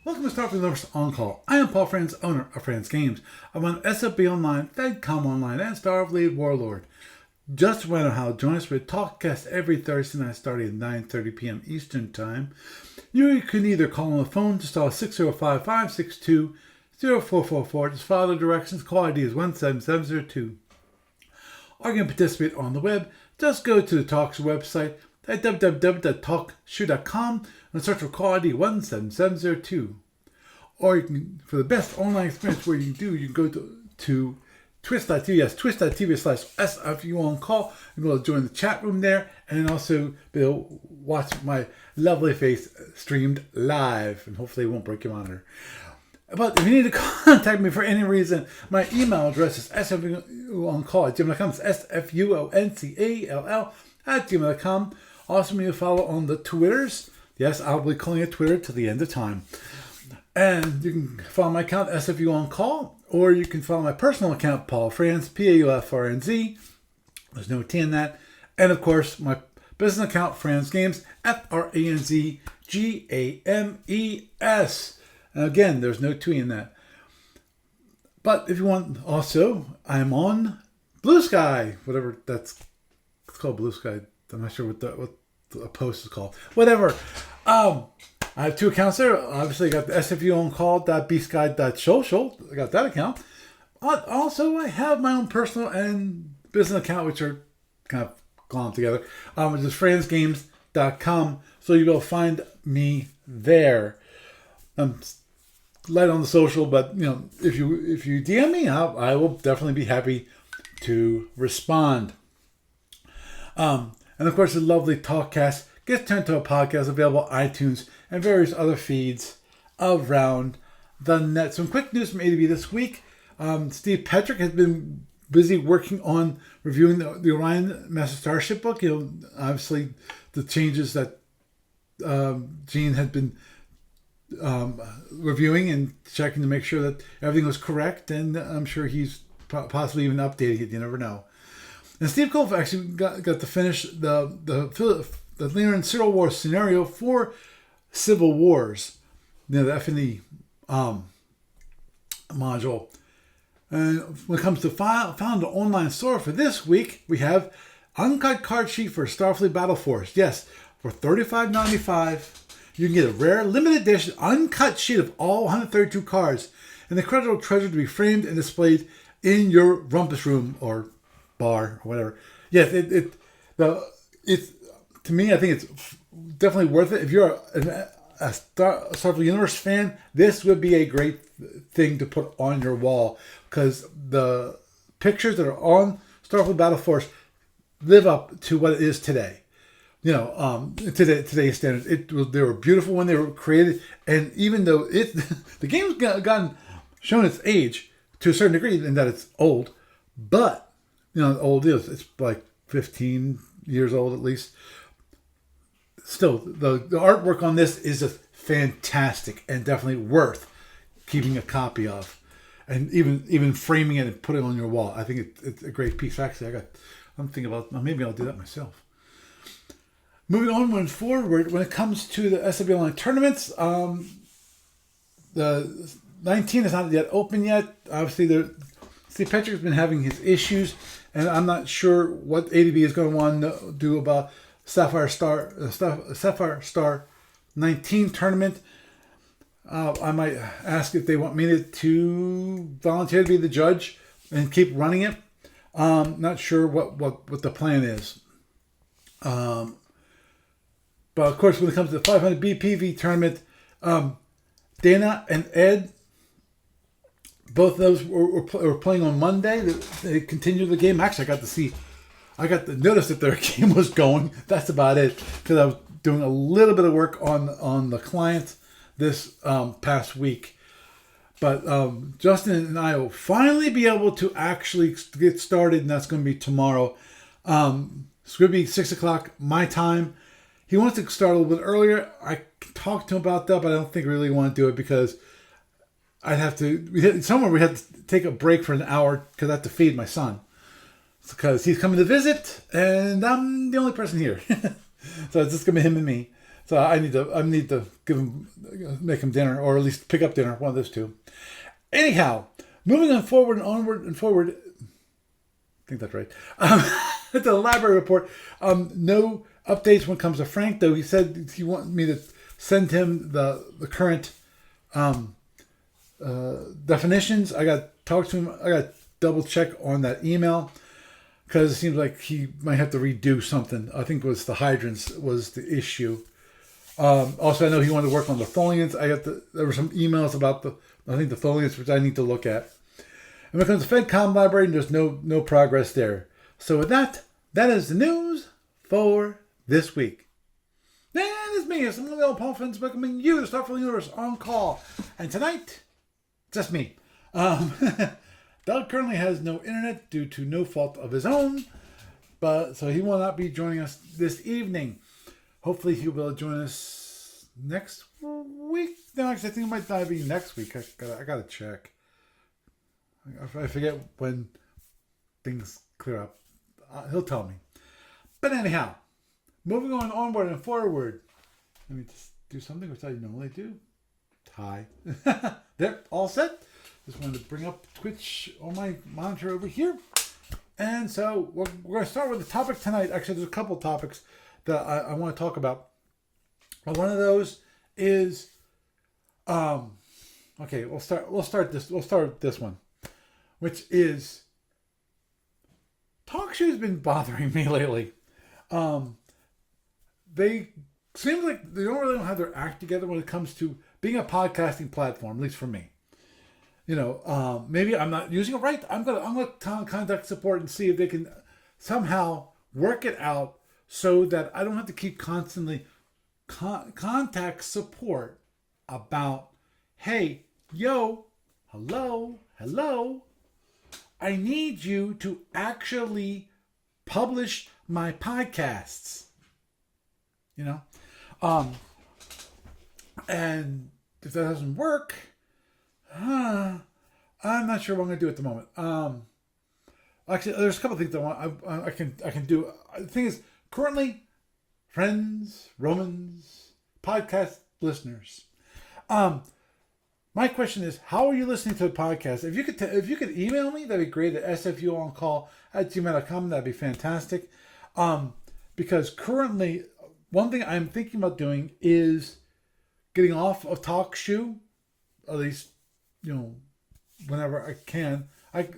Welcome to Starfleet Universe On Call. I am Paul Franz, owner of Franz Games. I'm on SFB Online, FedCom Online, and Starfleet Warlord. Just a reminder how to join us for a Talkcast every Thursday night starting at 9:30 p.m. Eastern Time. You can either call on the phone, just dial 605-562-0444. Just follow the directions. Call ID is 17702. Or you can participate on the web. Just go to the Talkshoe website at www.talkshoe.com and search for call ID 17702. Or you can, for the best online experience, where you can go to twitch.tv, yes, twitch.tv/SFU on call, and be able to join the chat room there, and also be able to watch my lovely face streamed live, and hopefully it won't break your monitor. But if you need to contact me for any reason, my email address is sfuoncall@gmail.com. It's sfuoncall@gmail.com. Also, me to follow on the Twitters. Yes, I'll be calling it Twitter till the end of time. And you can follow my account, SFU on Call, or you can follow my personal account, Paul Franz, PAUFRNZ. There's no T in that. And of course, my business account, Franz Games, FRANZGAMES. And again, there's no T in that. But if you want, also, I'm on Blue Sky, whatever it's called, Blue Sky. I'm not sure what the post is called. Whatever. I have two accounts there. Obviously, I got the sfuoncall.bsky.social. I got that account. But also, I have my own personal and business account, which are kind of glommed together. Which is franzgames.com. So you'll find me there. I'm light on the social, but if you DM me, I will definitely be happy to respond. And of course, the lovely Talkcast gets turned to a podcast available on iTunes and various other feeds around the net. Some quick news from A to B this week. Steve Petrick has been busy working on reviewing the Orion Master Starship book. Obviously, the changes that Gene had been reviewing and checking to make sure that everything was correct, and I'm sure he's possibly even updating it. You never know. And Steve Cole actually got to finish the Lear and Cyril War scenario for Civil Wars, the F&E module. And when it comes to found the online store for this week, we have uncut card sheet for Starfleet Battle Force. Yes, for $35.95. You can get a rare, limited edition, uncut sheet of all 132 cards, and the incredible treasure to be framed and displayed in your rumpus room or bar or whatever. Yes, it's to me, I think it's definitely worth it. If you're a Starfleet Universe fan, this would be a great thing to put on your wall, because the pictures that are on Starfleet Battle Force live up to what it is today. Today's standards, they were beautiful when they were created, and even though the game's gotten shown its age to a certain degree in that it's old, but old is it's like 15 years old at least. Still, the artwork on this is just fantastic and definitely worth keeping a copy of, and even framing it and putting it on your wall. I think it's a great piece. Actually, I'm thinking about maybe I'll do that myself. Moving on forward, when it comes to the SFB Online tournaments, the 19 is not yet open yet. Obviously, Steve Petrick has been having his issues, and I'm not sure what ADB is going to want to do about Sapphire Star 19 tournament. I might ask if they want me to volunteer to be the judge and keep running it. Not sure what the plan is. But of course, when it comes to the 500 BPV tournament, Dana and Ed, both of those were playing on Monday. They continued the game. Actually, I got to notice that their game was going. That's about it, because I was doing a little bit of work on the client this past week. But Justin and I will finally be able to actually get started, and that's going to be tomorrow. It's going to be 6 o'clock my time. He wants to start a little bit earlier. I talked to him about that, but I don't think I really want to do it, because we had to take a break for an hour because I have to feed my son. It's because he's coming to visit, and I'm the only person here. So it's just going to be him and me. So I need to make him dinner, or at least pick up dinner, one of those two. Anyhow, moving on forward and onward and forward. I think that's right. The library report. No updates when it comes to Frank, though. He said he wanted me to send him the current definitions. I got to talk to him. I got to double check on that email, because it seems like he might have to redo something. I think it was the hydrants was the issue. Also, I know he wanted to work on the tholians. There were some emails about the tholians, which I need to look at. And when it comes to FedCom library, there's no progress there. So with that is the news for this week. And it's me, it's one of the old Paul friends welcoming you to Starfleet Universe on call. And tonight, just me. Doug currently has no internet due to no fault of his own, so he will not be joining us this evening. Hopefully he will join us next week. No, actually, I think it might not be next week. I gotta check. I forget when things clear up. He'll tell me. But anyhow, moving on onward and forward. Let me just do something which I normally do. Hi. There, all set. Just wanted to bring up Twitch on my monitor over here. And so we're going to start with the topic tonight. Actually, there's a couple of topics that I want to talk about. One of those is, okay, we'll start with this one, which is Talkshoe has been bothering me lately. They seem like they don't really have their act together when it comes to being a podcasting platform, at least for me. Maybe I'm not using it right. I'm gonna contact support and see if they can somehow work it out so that I don't have to keep constantly contact support about, hey, yo, hello, I need you to actually publish my podcasts. And if that doesn't work, I'm not sure what I'm going to do at the moment. Actually, there's a couple of things I can do. The thing is, currently, friends, Romans, podcast listeners, my question is, how are you listening to the podcast? If you could email me, that'd be great at sfuoncall@gmail.com. That'd be fantastic. Because currently, one thing I'm thinking about doing is getting off of Talkshoe, at least, whenever I can. I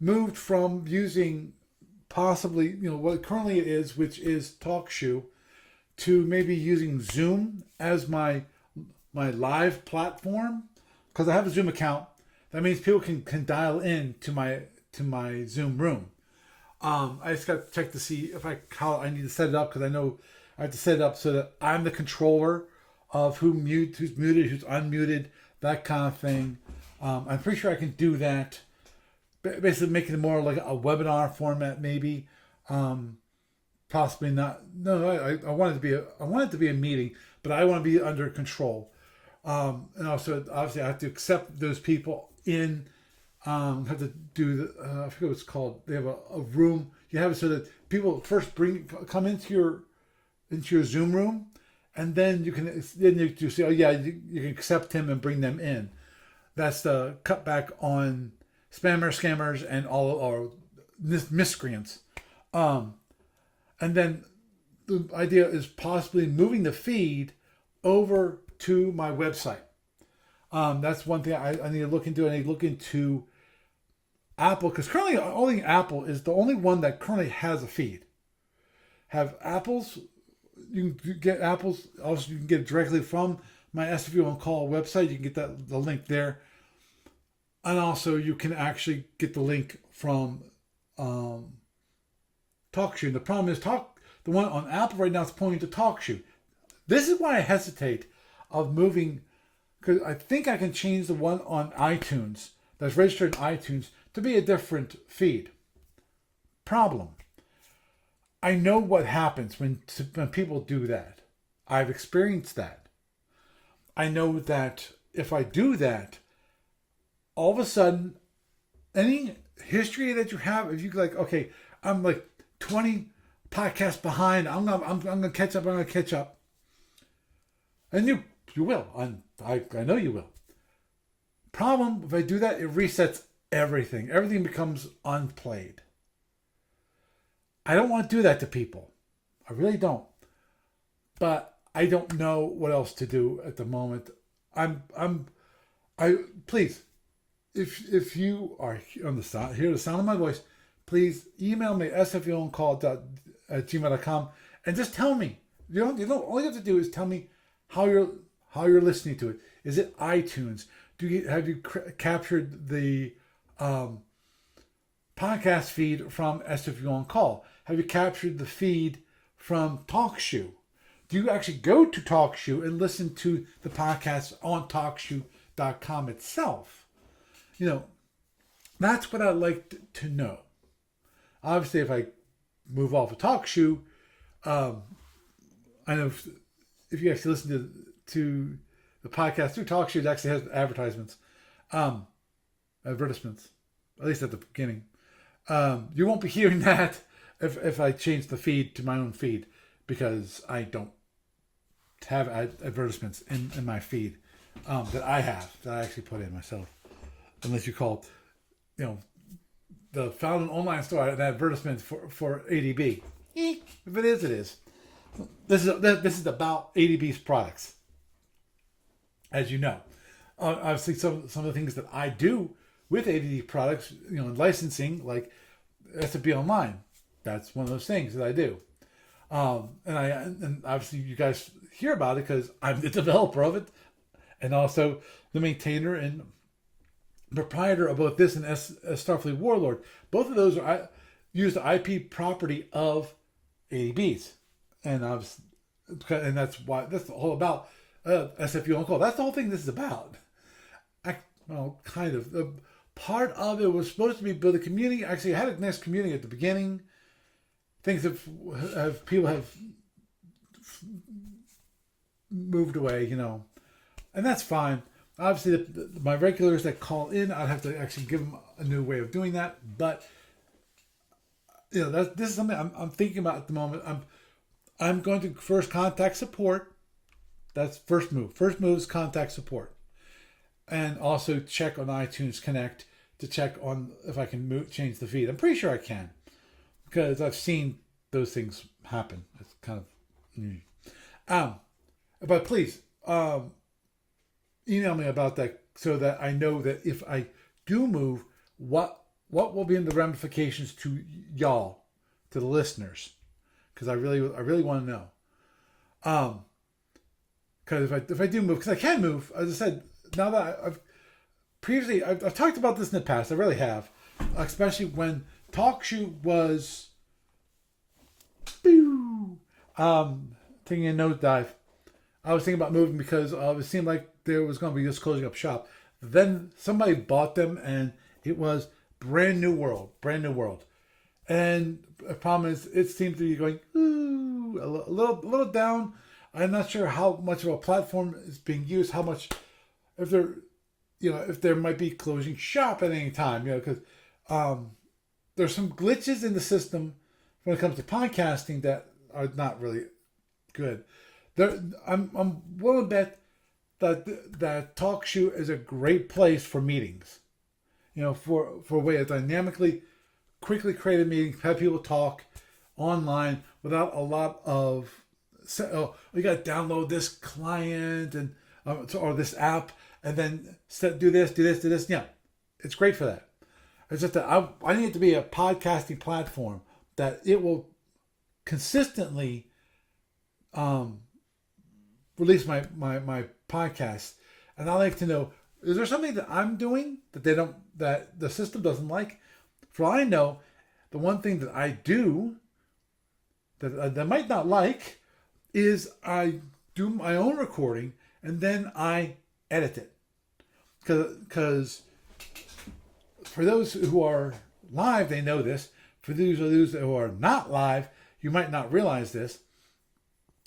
moved from using possibly, what currently it is, which is Talkshoe, to maybe using Zoom as my live platform, because I have a Zoom account. That means people can dial in to my Zoom room. I just got to check to see how I need to set it up, because I know I have to set it up so that I'm the controller of who's muted, who's unmuted, that kind of thing. I'm pretty sure I can do that. Basically, making it more like a webinar format, maybe. Possibly not. No, I want it to be a meeting, but I want to be under control. And also, obviously, I have to accept those people in. Have to do I forget what it's called. They have a room. You have it so that people first come into your Zoom room, and then you can say, oh yeah, you can accept him and bring them in. That's the cutback on scammers, and all our miscreants. And then the idea is possibly moving the feed over to my website. That's one thing I need to look into. I need to look into Apple, because currently only Apple is the only one that currently has a feed. Have Apple's, you can get Apple's, also you can get it directly from my SFB on Call website. You can get the link there. And also you can actually get the link from Talkshoe. The problem is the one on Apple right now is pointing to Talkshoe. This is why I hesitate of moving, because I think I can change the one on iTunes that's registered in iTunes to be a different feed. Problem. I know what happens when people do that. I've experienced that. I know that if I do that, all of a sudden, any history that you have, if you like, okay, I'm like 20 podcasts behind, I'm gonna catch up. And you will. I know you will. Problem, if I do that, it resets everything. Everything becomes unplayed. I don't want to do that to people. I really don't. But I don't know what else to do at the moment. Please, if you are on the sound, hear the sound of my voice, please email me sfboncall@gmail.com and just tell me. All you have to do is tell me how you're listening to it. Is it iTunes? Have you captured the podcast feed from SFB on Call? Have you captured the feed from Talkshoe? Do you actually go to Talkshoe and listen to the podcast on Talkshoe.com itself? That's what I'd like to know. Obviously, if I move off of Talkshoe, I know if you actually listen to the podcast through Talkshoe, it actually has advertisements, advertisements, at least at the beginning. You won't be hearing that if I change the feed to my own feed, because I don't have advertisements in my feed that I actually put in myself, unless you call, the Found an Online Store an advertisement for ADB. If it is, it is. This is about ADB's products, as you know. Obviously, some of the things that I do with ADB products, licensing, like SFB Online, that's one of those things that I do. And obviously you guys hear about it because I'm the developer of it, and also the maintainer and proprietor of both this and Starfleet Warlord. Both of those use the IP property of ADBs, and that's all about SFU on Call. That's the whole thing this is about. Kind of. The part of it was supposed to be build a community. Actually, I had a nice community at the beginning. Things people have moved away, and that's fine. Obviously, my regulars that call in, I'd have to actually give them a new way of doing that. But this is something I'm thinking about at the moment. I'm going to first contact support. That's first move. First move is contact support, and also check on iTunes Connect to check on if I can change the feed. I'm pretty sure I can, because I've seen those things happen. It's kind of, but please email me about that so that I know that if I do move, what will be in the ramifications to y'all, to the listeners, because I really want to know. Because if I do move, because I can move, as I said, now that I've talked about this in the past, I really have, especially when Talkshoe was taking a nosedive. I was thinking about moving because it seemed like there was going to be just closing up shop. Then somebody bought them, and it was brand new world. And the problem is, it seems to be going a little down. I'm not sure how much of a platform is being used. How much, if there might be closing shop at any time. Because there's some glitches in the system when it comes to podcasting that are not really good. I'm willing to bet that Talkshoe is a great place for meetings. For a way to dynamically, quickly create a meeting, have people talk online without a lot of, you got to download this client and or this app and then do this. Yeah, it's great for that. It's just that I need it to be a podcasting platform that it will consistently release my podcast. And I like to know, is there something that I'm doing that the system doesn't like? For all I know, the one thing that I do that they might not like is I do my own recording and then I edit it. Because for those who are live, they know this. For those who are not live, you might not realize this.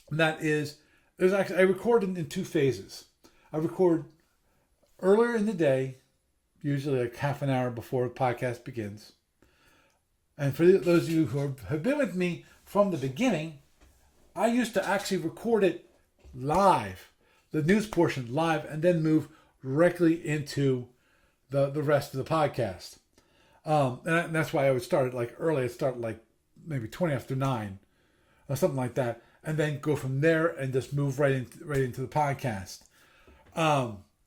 And that is, I record in two phases. I record earlier in the day, usually like half an hour before the podcast begins. And for those of you who have been with me from the beginning, I used to actually record it live. the news portion live and then move directly into the rest of the podcast. And that's why I would start it like early. I'd start like maybe 20 after 9 or something like that, and then go from there and just move right into the podcast,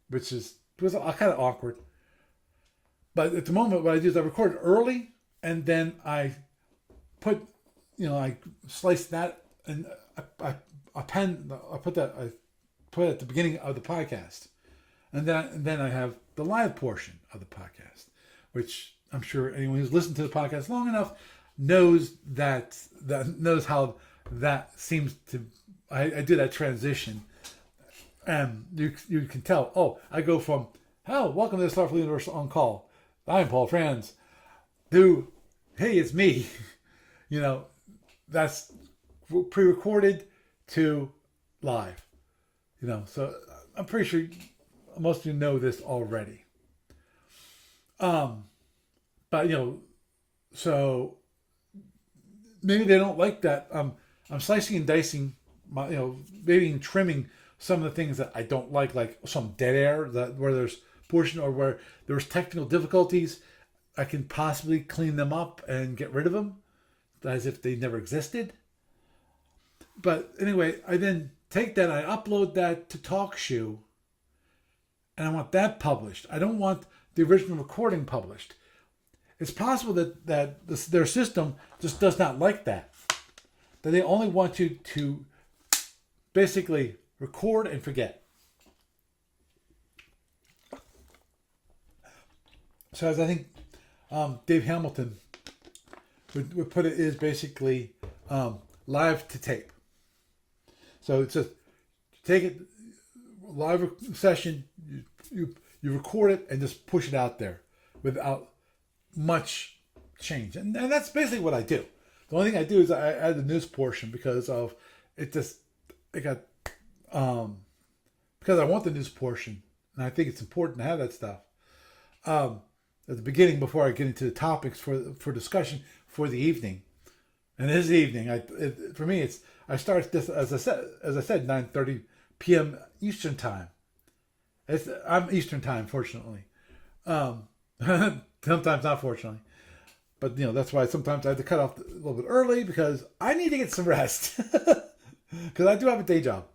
which was kind of awkward. But at the moment, what I do is I record early, and then I put, I slice that, and I put it at the beginning of the podcast, and then I have the live portion of the podcast, which I'm sure anyone who's listened to the podcast long enough knows knows how that seems to. I do that transition, and you can tell. Oh, I go from welcome to the Starfleet Universal on Call. I'm Paul Franz. To hey, it's me. That's pre-recorded to live. So I'm pretty sure most of you know this already. But so maybe they don't like that. I'm slicing and dicing, maybe trimming some of the things that I don't like some dead air where there's portion or where there's technical difficulties. I can possibly clean them up and get rid of them as if they never existed. But anyway, I then take that, I upload that to Talkshoe, and I want that published. I don't want the original recording published. It's possible that their system just does not like that. That they only want you to basically record and forget. So as I think Dave Hamilton would put it, is basically live to tape. So it's just take it live session, you record it and just push it out there without much change, and that's basically what I do. The only thing I do is I add the news portion because of it. Because I want the news portion, and I think it's important to have that stuff at the beginning before I get into the topics for discussion for the evening. And this evening, for me, I start this as I said 9:30 p.m. Eastern time. I'm Eastern time, fortunately. Sometimes not fortunately, but that's why sometimes I have to cut off a little bit early because I need to get some rest because I do have a day job.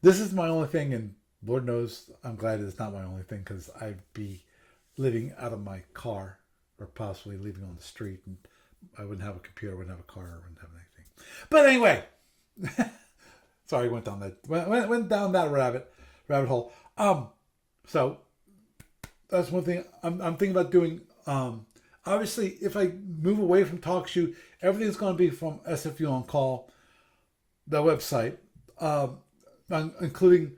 This is my only thing, and Lord knows I'm glad it's not my only thing because I'd be living out of my car or possibly living on the street, and I wouldn't have a computer, I wouldn't have a car, I wouldn't have anything. But anyway, sorry, went down that rabbit hole. So that's one thing I'm thinking about doing. Obviously, if I move away from Talkshoe, everything's going to be from SFU on Call, the website, including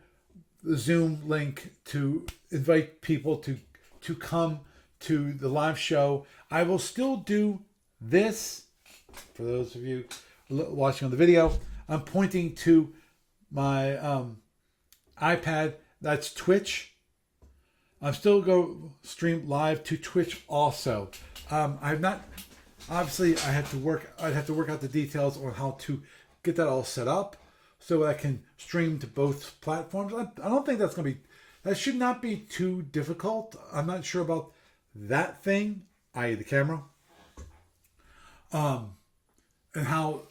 the Zoom link to invite people to come to the live show. I will still do this. For those of you watching on the video, I'm pointing to my iPad. That's Twitch. I'm still going to stream live to Twitch also. I've not. Obviously, I'd have to work out the details on how to get that all set up so I can stream to both platforms. I don't think that's going to be. That should not be too difficult. I'm not sure about that thing, i.e. the camera. And how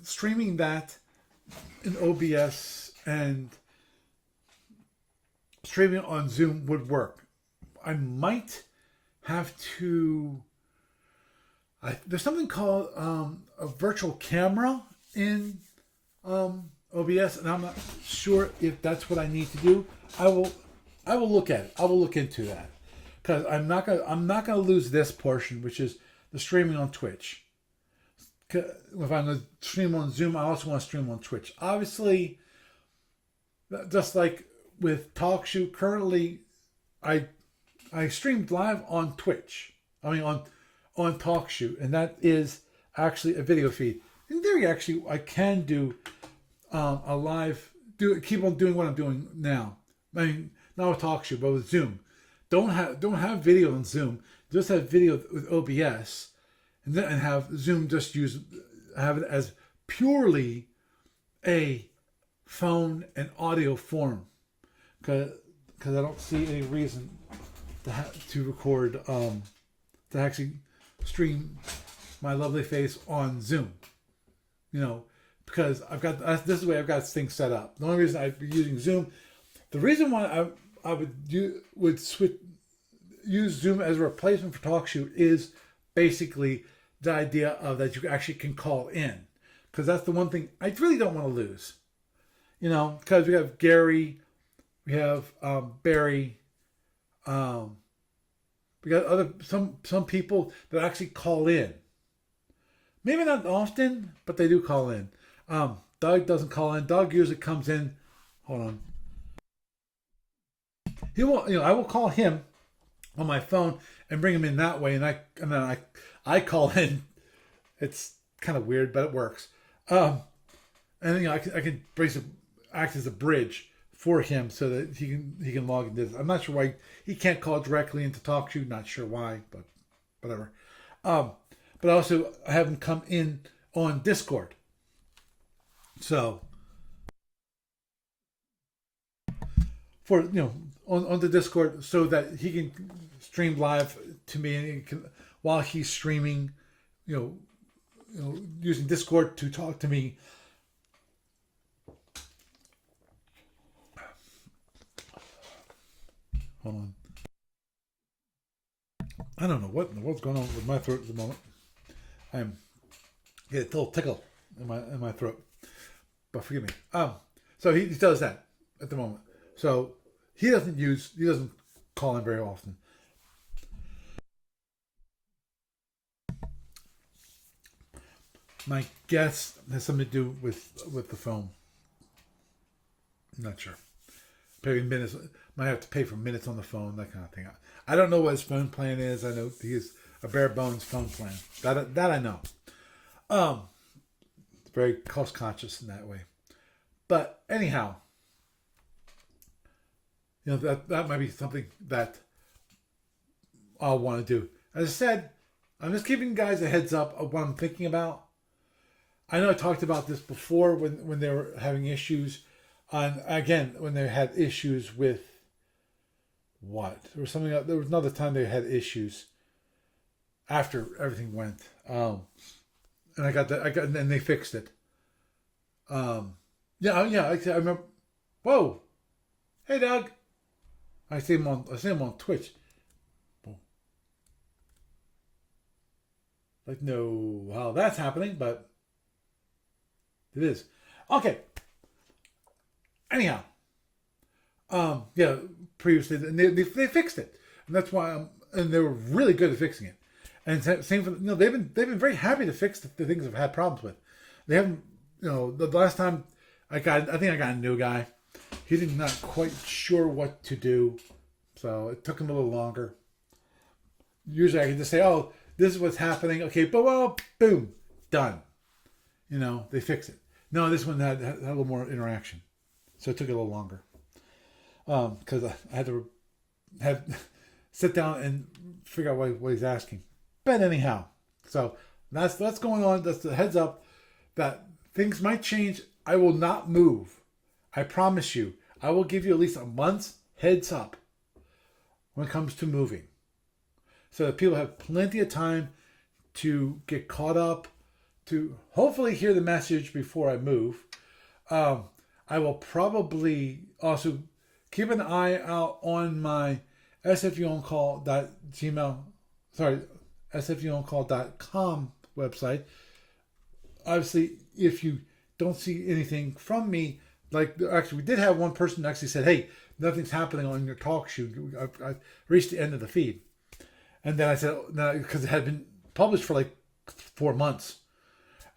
streaming that in OBS and streaming on Zoom would work. I might have to. There's something called a virtual camera in OBS, and I'm not sure if that's what I need to do. I will look at it. I will look into that because I'm not gonna lose this portion, which is the streaming on Twitch. If I'm going to stream on Zoom, I also want to stream on Twitch. Obviously, just like with Talkshoe, currently I streamed live on Twitch. I mean on Talkshoe, and that is actually a video feed. In theory, actually, I can do a live. Keep on doing what I'm doing now. I mean, not with Talkshoe, but with Zoom. Don't have video on Zoom. Just have video with OBS, and have Zoom just have it as purely a phone and audio form, because I don't see any reason to record to actually stream my lovely face on Zoom. Because this is the way I've got this thing set up. The only reason I'd be using Zoom, the reason why I would use Zoom as a replacement for Talkshoe is basically the idea of that you actually can call in, because that's the one thing I really don't want to lose. Because we have Gary, we have Barry, we got some people that actually call in. Maybe not often, but they do call in. Doug doesn't call in. Doug usually comes in. Hold on. He will. I will call him on my phone and bring him in that way, and then I call in. It's kind of weird, but it works. And I can basically act as a bridge for him so that he can log into this. I'm not sure why he can't call directly into Talkshoe. Not sure why, but whatever. But also I have him come in on Discord. So for on the Discord, so that he can stream live to me, and while he's streaming, using Discord to talk to me. Hold on. I don't know what in the world's going on with my throat at the moment. I'm getting a little tickle in my throat, but forgive me. So he does that at the moment. So he doesn't call in very often. My guess has something to do with the phone. I'm not sure. Pay minutes. Might have to pay for minutes on the phone, that kind of thing. I don't know what his phone plan is. I know he has a bare bones phone plan. That I know. Very cost conscious in that way. But anyhow, that might be something that I'll want to do. As I said, I'm just giving you guys a heads up of what I'm thinking about. I know I talked about this before when they were having issues. When they had issues with what? There was another time they had issues after everything went. And and they fixed it. I remember. Whoa. Hey, Doug. I see him on Twitch. Whoa. Like, no, how that's happening, but it is. Okay. Anyhow, previously they fixed it, and that's why and they were really good at fixing it. And same for they've been very happy to fix the things I've had problems with. They haven't the last time I think I got a new guy. He did not quite sure what to do, so it took him a little longer. Usually I can just say, "Oh, this is what's happening." Okay, but boom, done. They fix it. No, this one had a little more interaction. So it took a little longer because I had to sit down and figure out what he's asking. But anyhow, so that's going on. That's the heads up that things might change. I will not move. I promise you. I will give you at least a month's heads up when it comes to moving, so that people have plenty of time to get caught up, to hopefully hear the message before I move. I will probably also keep an eye out on my sfuoncall.com website. Obviously, if you don't see anything from me, actually, we did have one person actually said, "Hey, nothing's happening on your Talkshoe. I've reached the end of the feed." And then I said, "No," because it had been published for like 4 months,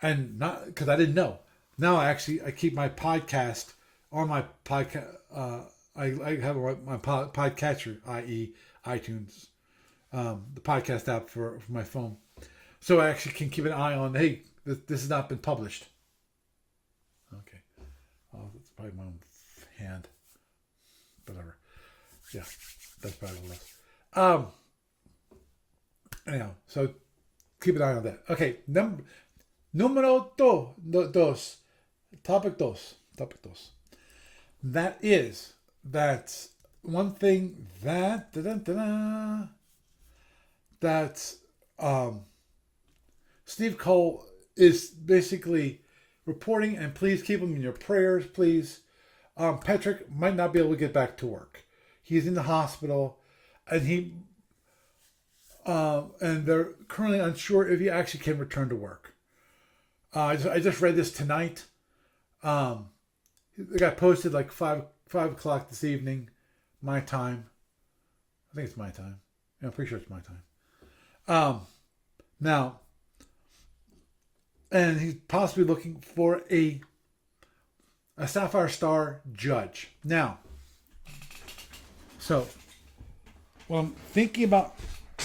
and not because I didn't know. Now I keep my podcast on my podcast. I have my podcatcher, i.e. iTunes, the podcast app for my phone. So I actually can keep an eye on, hey, this has not been published. Okay. Oh, that's probably my own hand. Whatever. Yeah, that's probably what it was. Anyhow, so keep an eye on that. Okay, número dos. Topic dos. That's one thing that um, Steve Cole is basically reporting, and please keep him in your prayers, please. Patrick might not be able to get back to work. He's in the hospital, and and they're currently unsure if he actually can return to work. I just read this tonight. It got posted like five o'clock this evening, my time. I think it's my time. Yeah, I'm pretty sure it's my time. Now, and he's possibly looking for a Sapphire Star judge. Now, so what I'm thinking about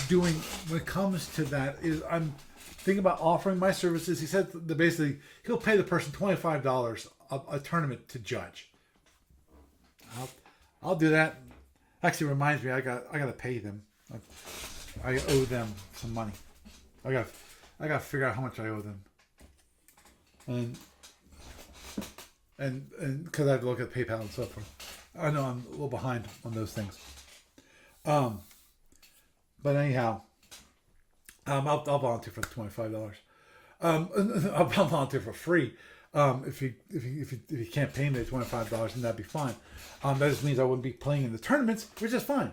doing when it comes to that is I'm thinking about offering my services. He said that basically he'll pay the person $25 a tournament to judge. I'll do that. Actually, reminds me, I got to pay them. I owe them some money. I got to figure out how much I owe them. And because I have to look at PayPal and so forth. I know I'm a little behind on those things. But anyhow, I'll volunteer for the $25. I'll volunteer for free. If you can't pay me the $25, then that'd be fine. That just means I wouldn't be playing in the tournaments, which is fine.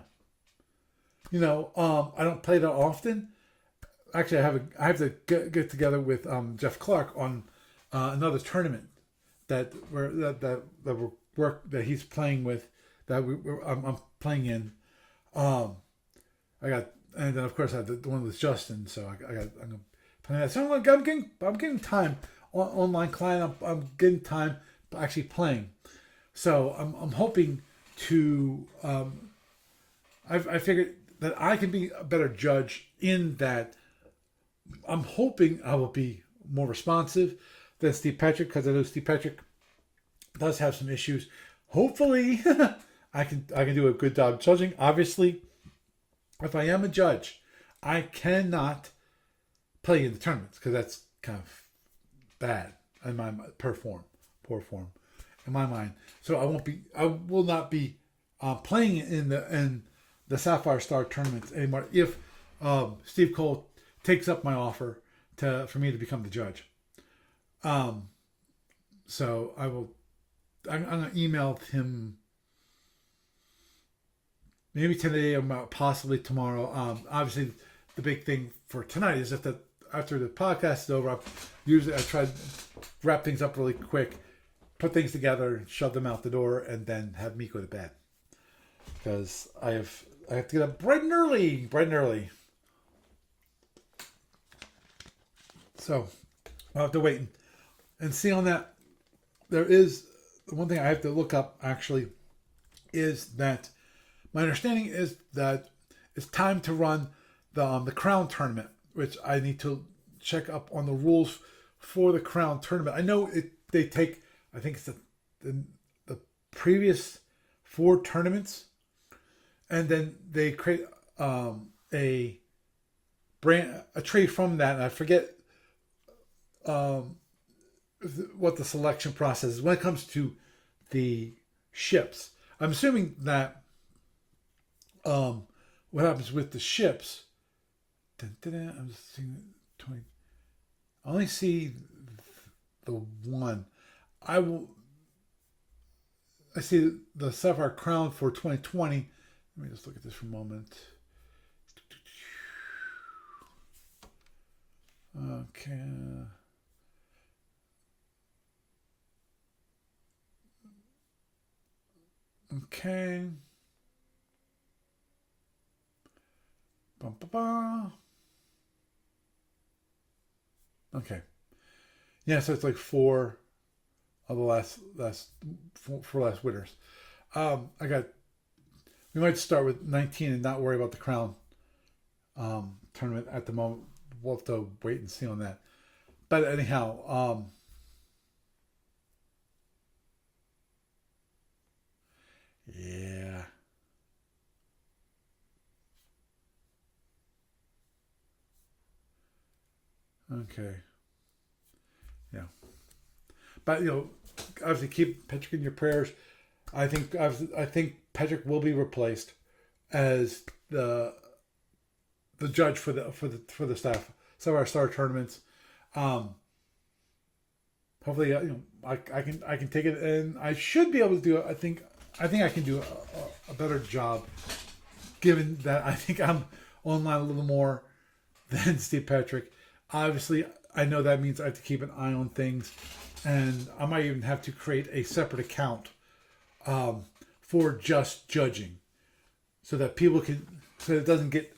I don't play that often. Actually, I have to get together with Jeff Clark on another tournament that he's playing with, I'm playing in. And then of course I had the one with Justin, so I'm playing that. So I'm getting time on online client. I'm getting time actually playing. So I'm hoping to. I figured that I can be a better judge in that. I'm hoping I will be more responsive than Steve Patrick, because I know Steve Patrick does have some issues. Hopefully, I can do a good job judging. Obviously, if I am a judge, I cannot play in the tournaments because that's kind of bad in my poor form in my mind. So I will not be playing in the Sapphire Star tournaments anymore if Steve Cole takes up my offer for me to become the judge. So I'm going to email him maybe today or possibly tomorrow. Obviously, the big thing for tonight is that after the podcast is over, I try to wrap things up really quick, put things together, shove them out the door, and then have me go to bed. Because I have to get up bright and early. So I'll have to wait and see on that. There is one thing I have to look up actually is that my understanding is that it's time to run the Crown tournament, which I need to check up on the rules for the Crown tournament. I know they take, I think it's the previous 4 tournaments, and then they create a trade from that, and I forget what the selection process is when it comes to the ships. I'm assuming that what happens with the ships. I'm seeing 20. I only see the one. I see the Sapphire Crown for 2020. Let me just look at this for a moment. Okay. Okay. Bum, ba, ba. Okay. Yeah, so it's like 4 of the last winners. We might start with 19 and not worry about the Crown tournament at the moment. We'll have to wait and see on that. But anyhow, yeah. Okay. Yeah. But, obviously keep Patrick in your prayers. I think Patrick will be replaced as the judge for the staff. Some of our star tournaments. Um, Hopefully, I can take it, and I should be able to do it. I think I can do a better job, given that I think I'm online a little more than Steve Patrick. Obviously, I know that means I have to keep an eye on things, and I might even have to create a separate account for just judging, so that people can, so it doesn't get,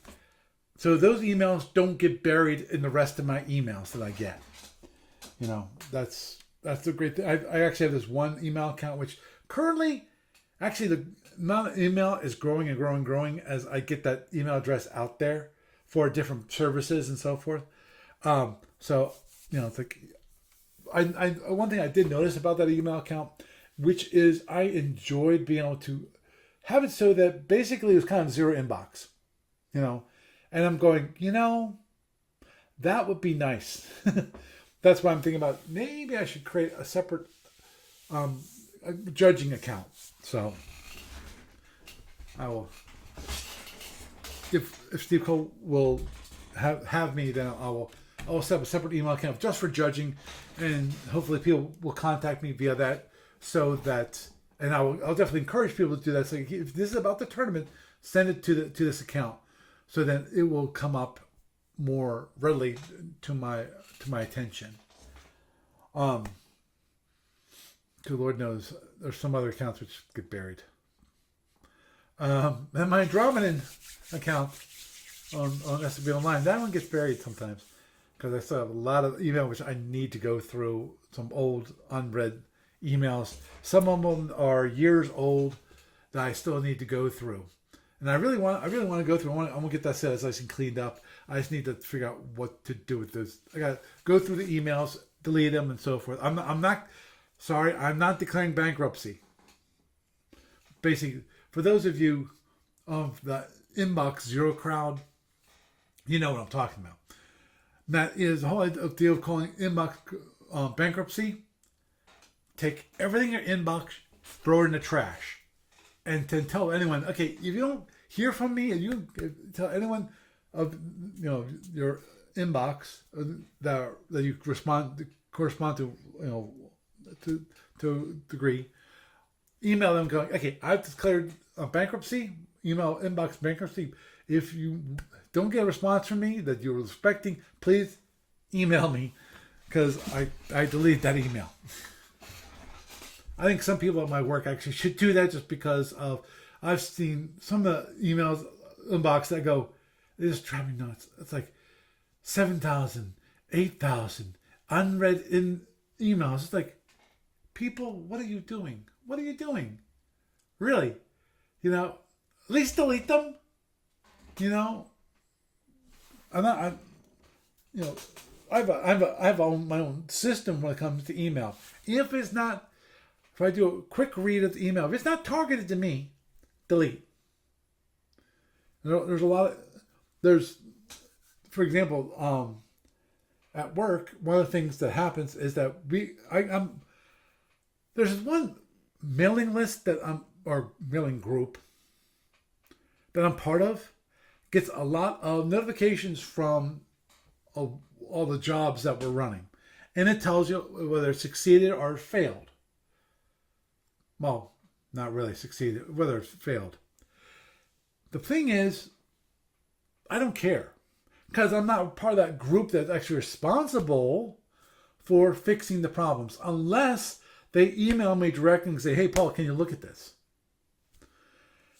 so those emails don't get buried in the rest of my emails that I get. That's the great thing. I actually have this one email account, which currently, actually, the amount of email is growing and growing and growing as I get that email address out there for different services and so forth. So it's like I one thing I did notice about that email account, which is I enjoyed being able to have it so that basically it was kind of zero inbox, and I'm going, that would be nice. That's why I'm thinking about maybe I should create a separate a judging account. So I will, if Steve Cole will have me, then I will set up a separate email account just for judging, and hopefully people will contact me via that. So that, and I'll definitely encourage people to do that. So if this is about the tournament, send it to this account, so then it will come up more readily to my attention. Because Lord knows there's some other accounts which get buried. And my Andromedan account on SFB Online, that one gets buried sometimes because I still have a lot of email which I need to go through, some old unread emails. Some of them are years old that I still need to go through. And I really want to go through. I want to get that set as nice and cleaned up. I just need to figure out what to do with this. I got to go through the emails, delete them, and so forth. I'm not declaring bankruptcy. Basically, for those of you of the inbox zero crowd, you know what I'm talking about. That is the whole deal of calling inbox bankruptcy. Take everything in your inbox, throw it in the trash, and then tell anyone, okay, if you don't hear from me, and you tell anyone of your inbox that you correspond to a degree, email them going, okay, I've declared bankruptcy, email inbox bankruptcy. If you don't get a response from me that you're expecting, please email me, because I delete that email. I think some people at my work actually should do that, just because of I've seen some of the emails inbox that go, they just drive me nuts. It's like 7,000, 8,000 unread in emails. It's like, people, what are you doing? What are you doing? Really? At least delete them. I'm not. I have my own system when it comes to email. If I do a quick read of the email, if it's not targeted to me, delete. There's a lot of, for example, at work, one of the things that happens is that there's one mailing list or mailing group that I'm part of, gets a lot of notifications from all the jobs that we're running. And it tells you whether it succeeded or failed. Well, not really succeeded, whether it failed. The thing is, I don't care, because I'm not part of that group that's actually responsible for fixing the problems, unless they email me directly and say, hey, Paul, can you look at this?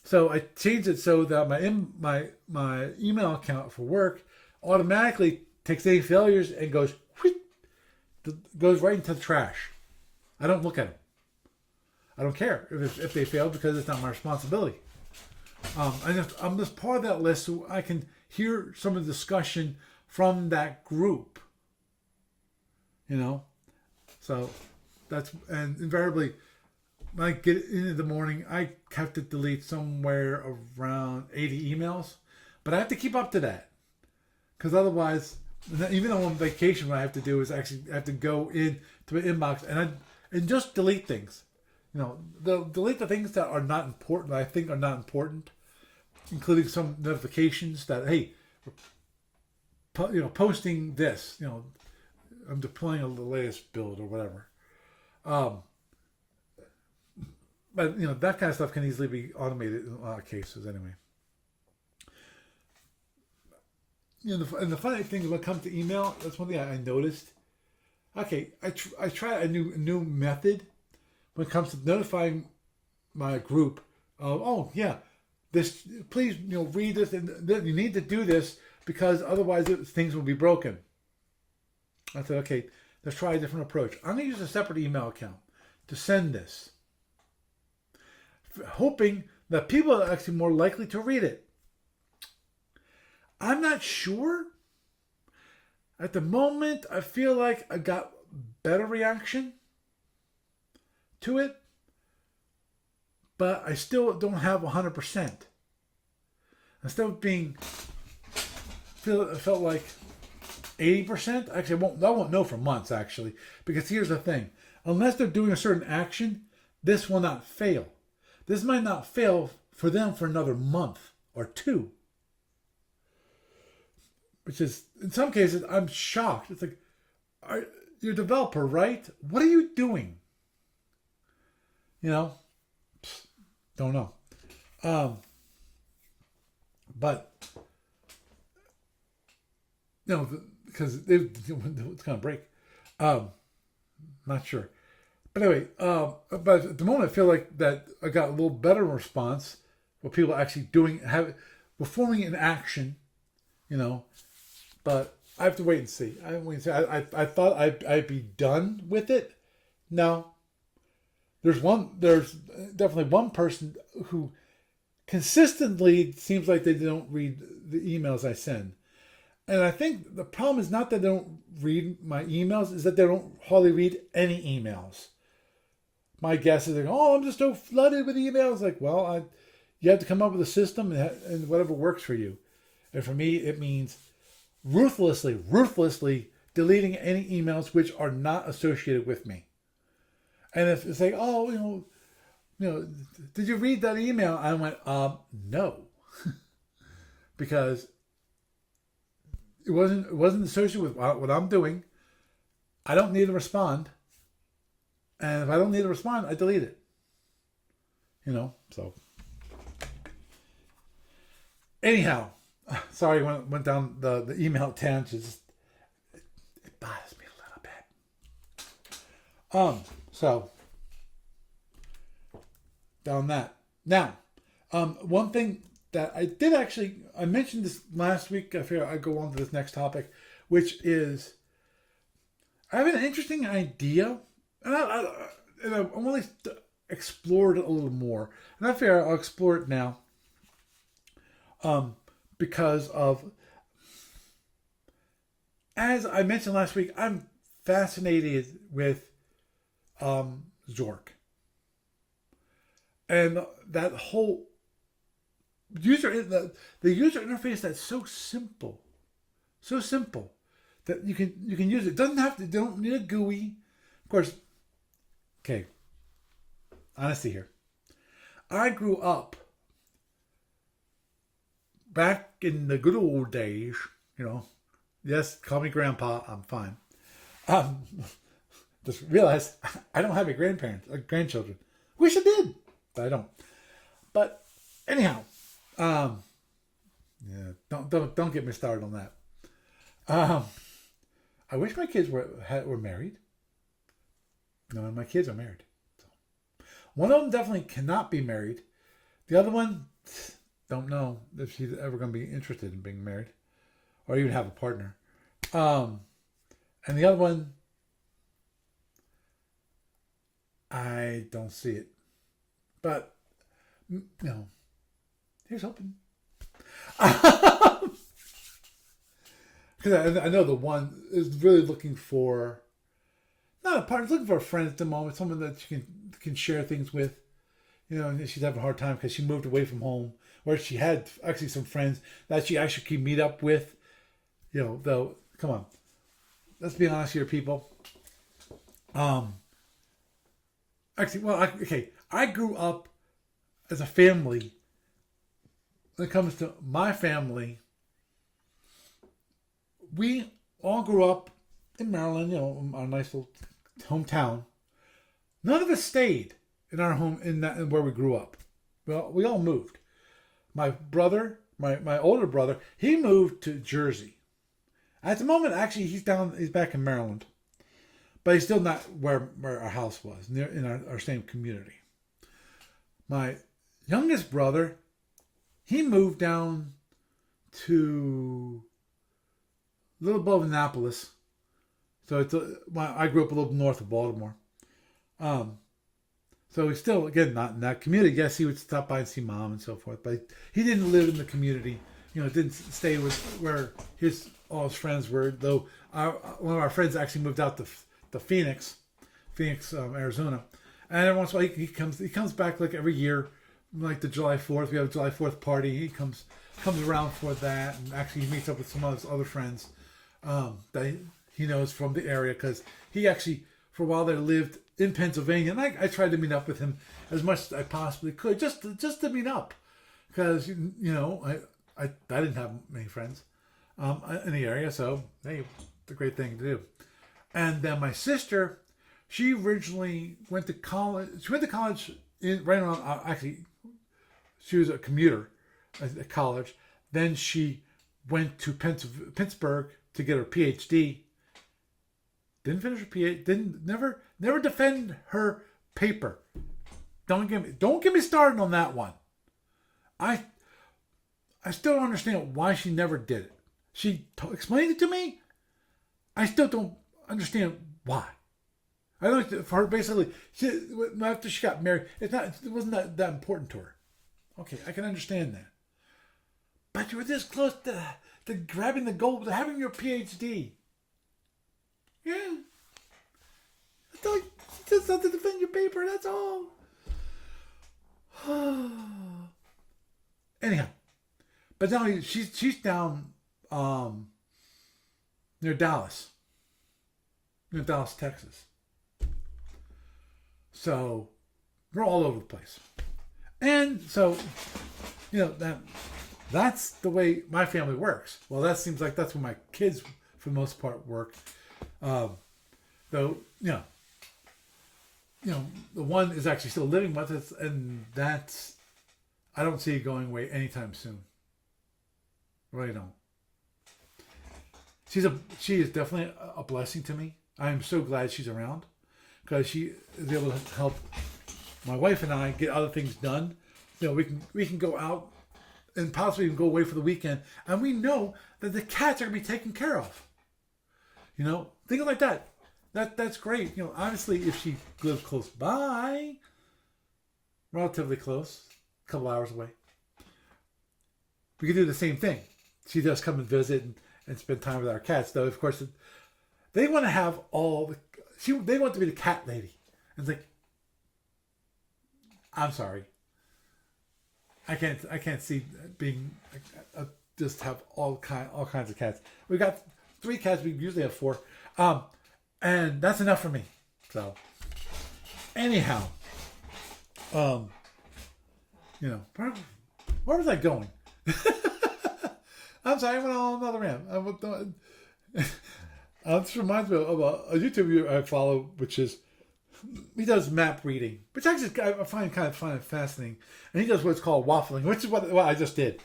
So I changed it so that my email account for work automatically takes any failures and goes right into the trash. I don't look at them. I don't care if they fail, because it's not my responsibility. I'm just part of that list, so I can hear some of the discussion from that group. So and invariably, when I get into the morning, I have to delete somewhere around 80 emails, but I have to keep up to that, because otherwise, even though I'm on vacation, what I have to do is actually I have to go into my inbox and just delete things. they'll delete the things that are not important, that I think are not important, including some notifications that, hey, posting this, I'm deploying the latest build or whatever. But that kind of stuff can easily be automated in a lot of cases anyway. And the funny thing when it comes to email, that's one thing I noticed. Okay, I try a new method when it comes to notifying my group of, oh yeah, this, please read this, and you need to do this because otherwise things will be broken. I said, okay, let's try a different approach. I'm going to use a separate email account to send this, hoping that people are actually more likely to read it. I'm not sure. At the moment, I feel like I got better reaction to it, but I still don't have 100%. I'm still felt like 80%. Actually, I won't know for months, actually, because here's the thing. Unless they're doing a certain action, this will not fail. This might not fail for them for another month or two. Which is, in some cases, I'm shocked. It's like, you're a developer, right? What are you doing? Don't know. But, because it's going to break. Not sure. But anyway, but at the moment, I feel like that I got a little better response with people actually performing an action, but I have to wait and see. I thought I'd be done with it. No. There's definitely one person who consistently seems like they don't read the emails I send. And I think the problem is not that they don't read my emails, is that they don't hardly read any emails. My guess is, I'm just so flooded with emails. Like, well, you have to come up with a system and whatever works for you. And for me, it means ruthlessly deleting any emails which are not associated with me. And if it's like, did you read that email? I went, no, because it wasn't associated with what I'm doing. I don't need to respond, and if I don't need to respond, I delete it. So anyhow. Sorry, went down the email tangent. It bothers me a little bit. So down that. Now, one thing that I did I mentioned this last week. I figure I'd go on to this next topic, which is I have an interesting idea, and I want to explore it a little more, and I figure I'll explore it now. Because of, as I mentioned last week, I'm fascinated with Zork. And that whole the user interface that's so simple that you can use it. Don't need a GUI. Of course, okay, honesty here. I grew up back in the good old days, yes, call me grandpa, I'm fine. Just realize I don't have any grandchildren. Wish I did, but I don't. But anyhow, don't get me started on that. I wish my kids were married. None of my kids are married. So. One of them definitely cannot be married. The other one, don't know if she's ever going to be interested in being married or even have a partner. And the other one, I don't see it. But, here's hoping. Because I know the one is really looking for, not a partner, looking for a friend at the moment, someone that she can share things with. And she's having a hard time because she moved away from home, where she had actually some friends that she actually could meet up with. Though, come on. Let's be honest here, people. actually, well, okay, I grew up as a family. When it comes to my family, we all grew up in Maryland, our nice little hometown. None of us stayed in our home in where we grew up. Well, we all moved. My brother, my older brother, he moved to Jersey. At the moment, actually, he's back in Maryland, but he's still not where our house was, near in our same community. My youngest brother, he moved down to a little above Annapolis. So I grew up a little north of Baltimore. So he's still, again, not in that community. Yes, he would stop by and see mom and so forth, but he didn't live in the community. Didn't stay with where all his friends were. Though one of our friends actually moved out to Phoenix, Arizona, and every once in a while he comes back like every year, like the July 4th. We have a July 4th party. He comes around for that, and actually he meets up with some of his other friends that he knows from the area, because he actually for a while there lived in Pennsylvania, and I tried to meet up with him as much as I possibly could, just to meet up, because I didn't have many friends in the area, so hey, it's a great thing to do. And then my sister, she originally went to college. She went to college right around. Actually, she was a commuter at college. Then she went to Pittsburgh to get her PhD. Didn't finish her PhD. Never defend her paper. Don't get me started on that one. I still don't understand why she never did it. She explained it to me. I still don't understand why. I don't. For her, basically, after she got married, it wasn't that important to her. Okay, I can understand that. But you were this close to grabbing the goal, to having your PhD. Yeah. Just have to defend your paper, that's all. Anyhow. But now she's down near Dallas. Near Dallas, Texas. So we're all over the place. And so, that's the way my family works. Well, that seems like that's where my kids, for the most part, work. Though, the one is actually still living with us, and I don't see it going away anytime soon. Really don't. She is definitely a blessing to me. I am so glad she's around, because she is able to help my wife and I get other things done. We can go out and possibly even go away for the weekend, and we know that the cats are going to be taken care of. Things like that. That's great. Honestly, if she lives close by, relatively close, a couple hours away, we could do the same thing. She does come and visit and spend time with our cats. Though, of course, they want to have they want to be the cat lady. And it's like, I'm sorry, I can't see being just have all kinds of cats. We got 3 cats. We usually have 4. And that's enough for me. So, anyhow, where was I going? I'm sorry, I went on another rant. This reminds me of a YouTuber I follow, which is, he does map reading, which actually I find fascinating. And he does what's called waffling, which is what I just did.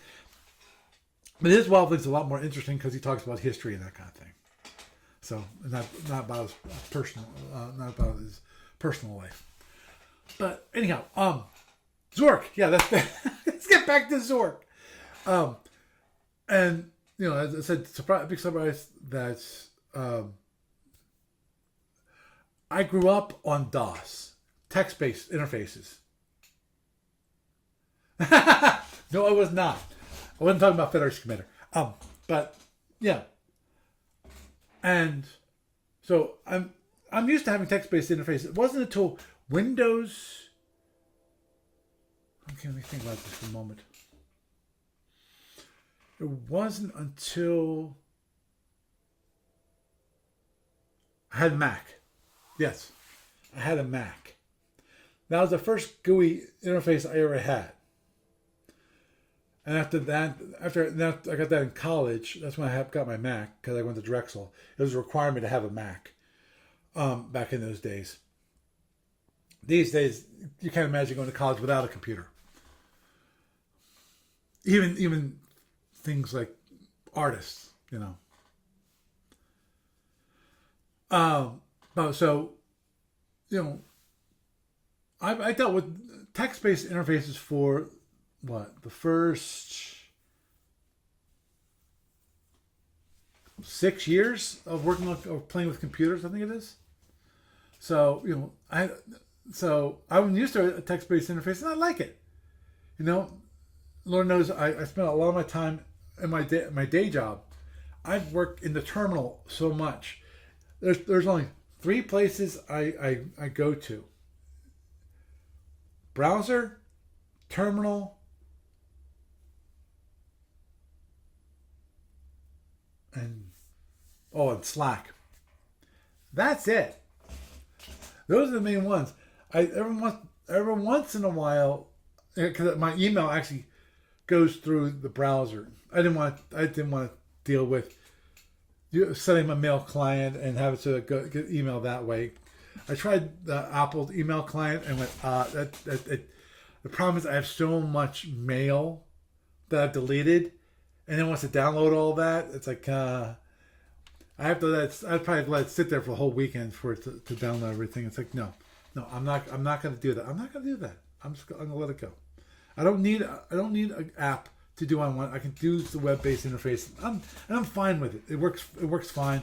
But his waffling is a lot more interesting because he talks about history and that kind of thing. So not about his personal life. But anyhow, Zork. Yeah, let's get back to Zork. And as I said, big surprise that I grew up on DOS, text-based interfaces. No, I was not. I wasn't talking about Federation Commander. But yeah. And so I'm used to having text-based interfaces. It wasn't until Windows. Okay, let me think about this for a moment. It wasn't until I had a Mac. Yes, I had a Mac. That was the first GUI interface I ever had. And after that, I got that in college. That's when I got my Mac because I went to Drexel. It was a requirement to have a Mac back in those days. These days, you can't imagine going to college without a computer. Even things like artists, you know. But so, you know, I dealt with text-based interfaces for what, the first 6 years of working with or playing with computers, I think it is. So I'm used to a text-based interface, and I like it. You know, Lord knows I spent a lot of my time in my day job. I've worked in the terminal so much. There's only three places I go to: browser, terminal, and Slack. That's it. Those are the main ones. Every once in a while, because my email actually goes through the browser. I didn't want to deal with setting my mail client and have it to get email that way. I tried the Apple email client and went, the problem is I have so much mail that I've deleted, and then once I download all that, it's like I'd probably let it sit there for the whole weekend for it to download everything. It's like no, I'm not going to do that. I'm not going to do that. I'm going to let it go. I don't need an app to do what I want. I can use the web-based interface. I'm fine with it. It works fine.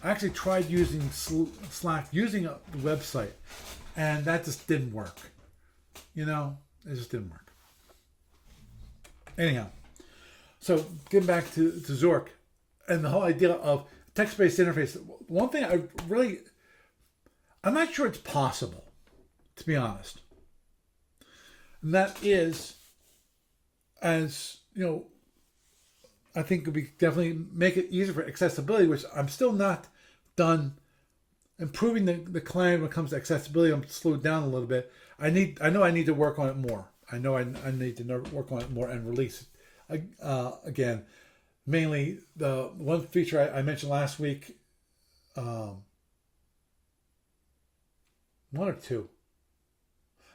I actually tried using Slack using the website, and that just didn't work. You know, it just didn't work. Anyhow, so getting back to Zork and the whole idea of text-based interface. One thing I'm not sure it's possible, to be honest. And that is, as you know, I think it would be definitely make it easier for accessibility, which I'm still not done improving the client when it comes to accessibility. I'm slowed down a little bit. I know I need to work on it more. I know I need to work on it more and release it again. Mainly the one feature I mentioned last week, one or two.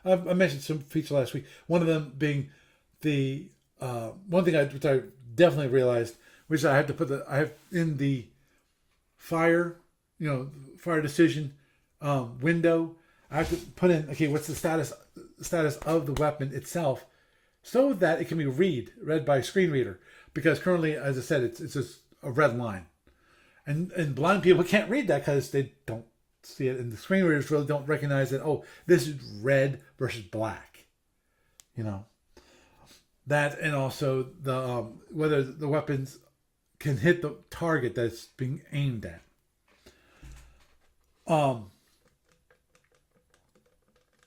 I mentioned some features last week. One of them being the one thing which I definitely realized, which I have to I have in the fire decision window. I have to put in, okay, what's the status of the weapon itself, so that it can be read by a screen reader. Because currently, as I said, it's just a red line, and blind people can't read that because they don't see it, and the screen readers really don't recognize that. Oh, this is red versus black, you know. That, and also the whether the weapons can hit the target that's being aimed at.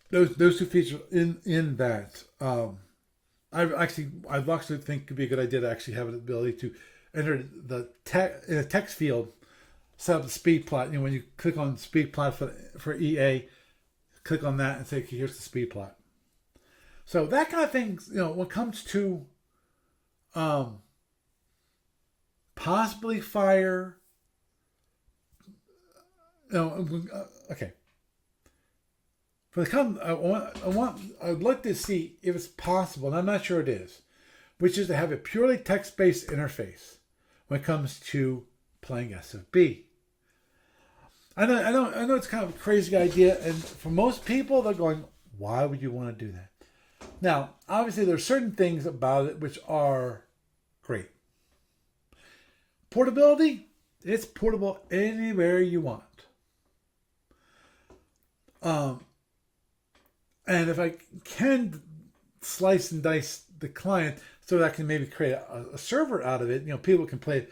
Those two features in that. I'd actually think could be a good idea to actually have the ability to enter in a text field, set up the speed plot. You know, when you click on speed plot for EA, click on that and say, okay, here's the speed plot. So that kind of thing, you know, when it comes to possibly fire, you know, okay. For the I'd like to see if it's possible, and I'm not sure it is, which is to have a purely text-based interface when it comes to playing SFB. I know it's kind of a crazy idea, and for most people, they're going, "Why would you want to do that?" Now, obviously, there are certain things about it which are great. Portability, it's portable anywhere you want. And if I can slice and dice the client so that I can maybe create a server out of it, you know, people can play it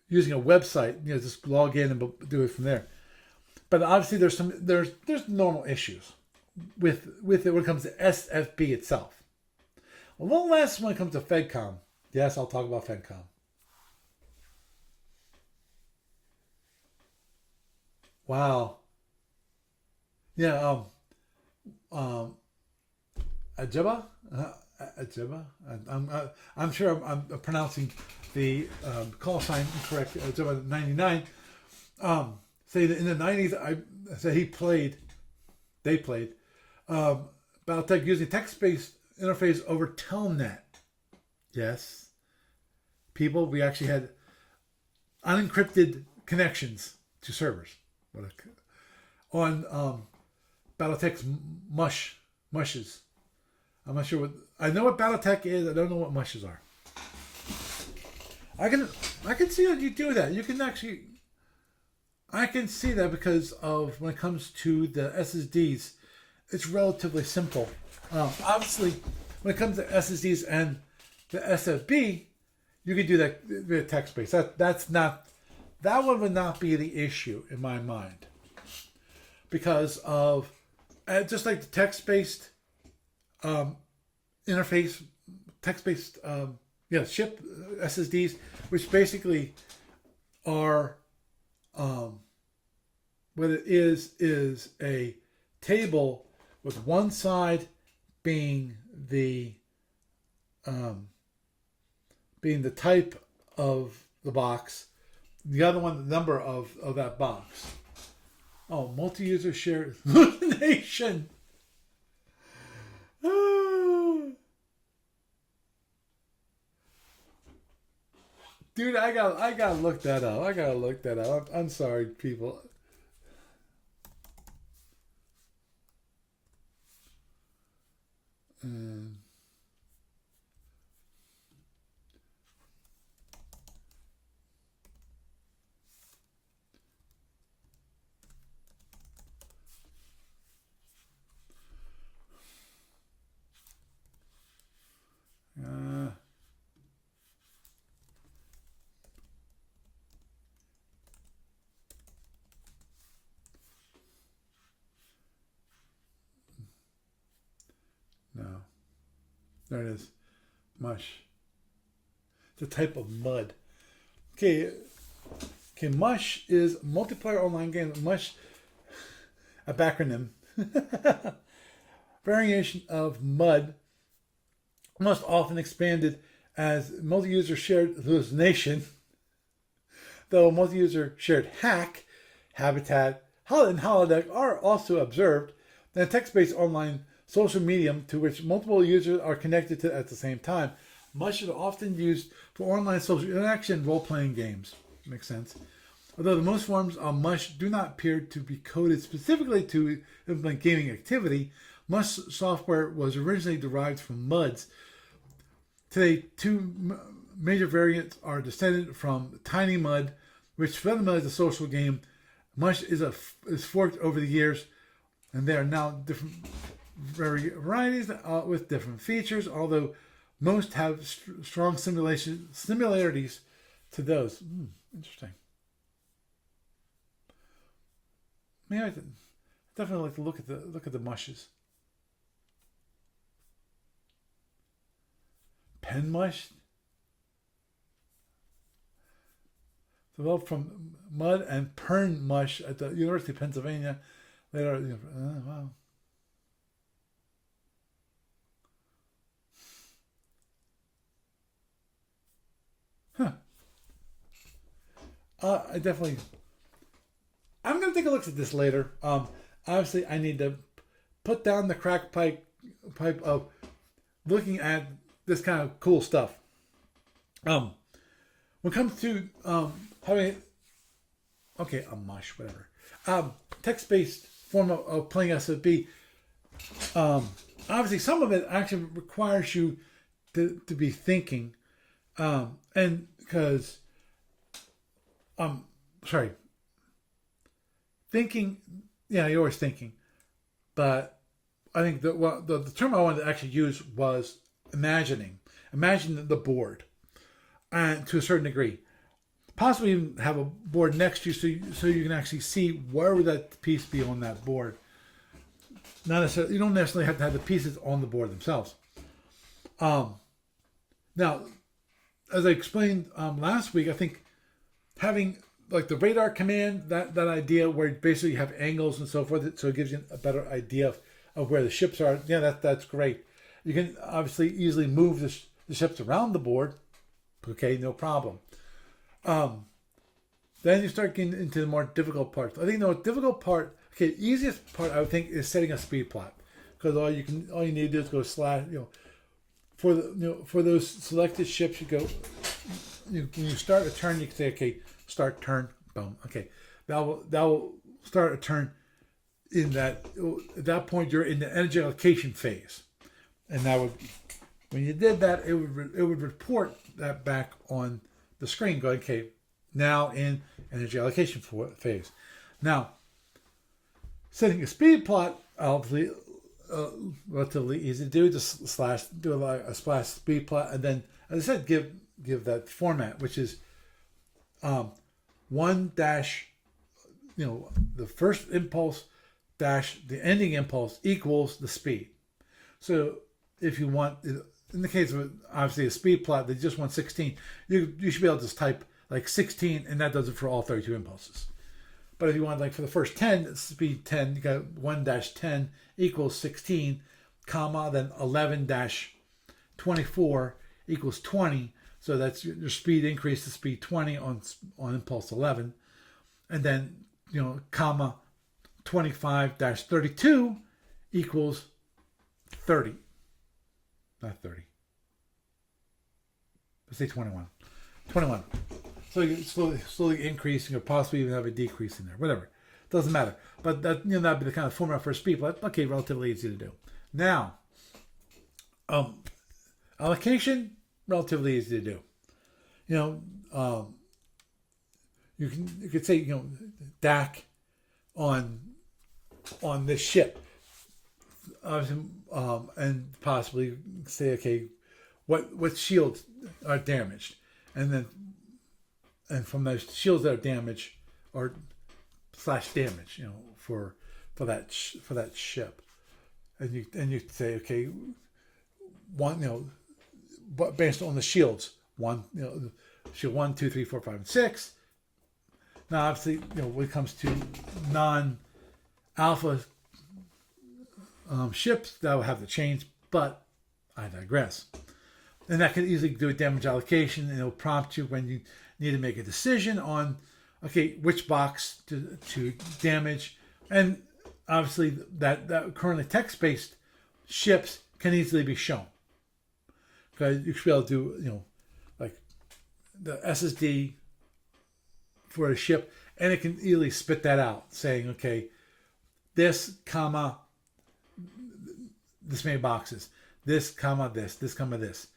using a website, you know, just log in and do it from there. But obviously there's normal issues with it when it comes to SFB itself. A little less when it comes to FedCom. Yes, I'll talk about FedCom. Wow. Yeah, Ajaba. Ajaba. I'm sure I'm pronouncing the call sign incorrect. Ajaba 99. Say that in the 90s, they played Battletech using text-based interface over Telnet. Yes, people, we actually had unencrypted connections to servers on Battletech's mushes. I'm not sure what I know what Battletech is. I don't know what mushes are. I can see how you do that. You can actually. I can see that because of when it comes to the SSDs, it's relatively simple. Obviously, when it comes to SSDs and the SFB, you can do that via text-based. That one would not be the issue in my mind because of just like the text-based interface, text-based ship SSDs, which basically are what it is a table with one side being the type of the box, the other one the number of that box. Oh, multi-user share hallucination. Dude, I gotta look that up. I'm sorry, people. No. There it is. Mush. It's a type of mud. Okay, Mush is multiplayer online game. Mush, a backronym. Variation of mud, most often expanded as multi-user shared hallucination, though multi-user shared hack, habitat, and holodeck are also observed, and a text-based online social medium to which multiple users are connected to at the same time. Mush is often used for online social interaction role-playing games. Makes sense. Although the most forms of Mush do not appear to be coded specifically to implement gaming activity, Mush software was originally derived from MUDs. Today, two major variants are descended from Tiny Mud, which fundamentally is a social game. Mush is forked over the years, and there are now different varieties with different features, although most have strong similarities to those. Interesting. Maybe I definitely like to look at the mushes. Pen mush. Developed from mud and pern mush at the University of Pennsylvania. Later, wow. Huh. I'm going to take a look at this later. Obviously, I need to put down the crack pipe of looking at this kind of cool stuff. When it comes to having, a mush, whatever, text-based form of playing SFB, obviously some of it actually requires you to be thinking, and because, thinking, yeah, you're always thinking, but I think the term I wanted to actually use was imagine the board, and to a certain degree, possibly even have a board next to you so you can actually see where would that piece be on that board. Not necessarily, you don't necessarily have to have the pieces on the board themselves. Now, as I explained last week, I think having like the radar command, that idea where basically you have angles and so forth, so it gives you a better idea of where the ships are, yeah, that's great. You can obviously easily move the ships around the board. Okay, no problem. Then you start getting into the more difficult parts. I think the most difficult part, okay, easiest part I would think is setting a speed plot, because all you need to do is go slash, for those selected ships, you go, when you start a turn, you can say, okay, start turn, boom, okay, that will start a turn. At that point you're in the energy allocation phase, and that would, when you did that, it would report that back on the screen, going, okay, now in energy allocation phase. Now, setting a speed plot, obviously, relatively easy to do. Just do a slash speed plot, and then, as I said, give that format, which is one dash, the first impulse dash the ending impulse equals the speed. So if you want, in the case of obviously a speed plot, they just want 16. You should be able to just type like 16, and that does it for all 32 impulses. But if you want, like for the first 10, speed 10, you got 1-10 equals 16, comma, then 11-24 equals 20. So that's your speed increase to speed 20 on impulse 11. And then, comma, 25-32 equals 30. Not 30. Let's say 21. 21. So you slowly increasing, or possibly even have a decrease in there. Whatever. Doesn't matter. But that'd be the kind of format for a speed plot. Okay, relatively easy to do. Now, allocation, relatively easy to do. You could say, DAC on this ship. And possibly say, okay, what shields are damaged, and from those shields that are damaged, or slash damage, for that ship, and you say, okay, one, but based on the shields, shield 1, 2, 3, 4, 5, and 6. Now, obviously, when it comes to non-alpha ships, that will have to change, but I digress. And that can easily do a damage allocation, and it'll prompt you when you need to make a decision on, okay, which box to damage. And obviously that currently text-based ships can easily be shown, because you should be able to do, like the SSD for a ship, and it can easily spit that out, saying, okay, this, comma, this many boxes, this, comma, this, comma, this,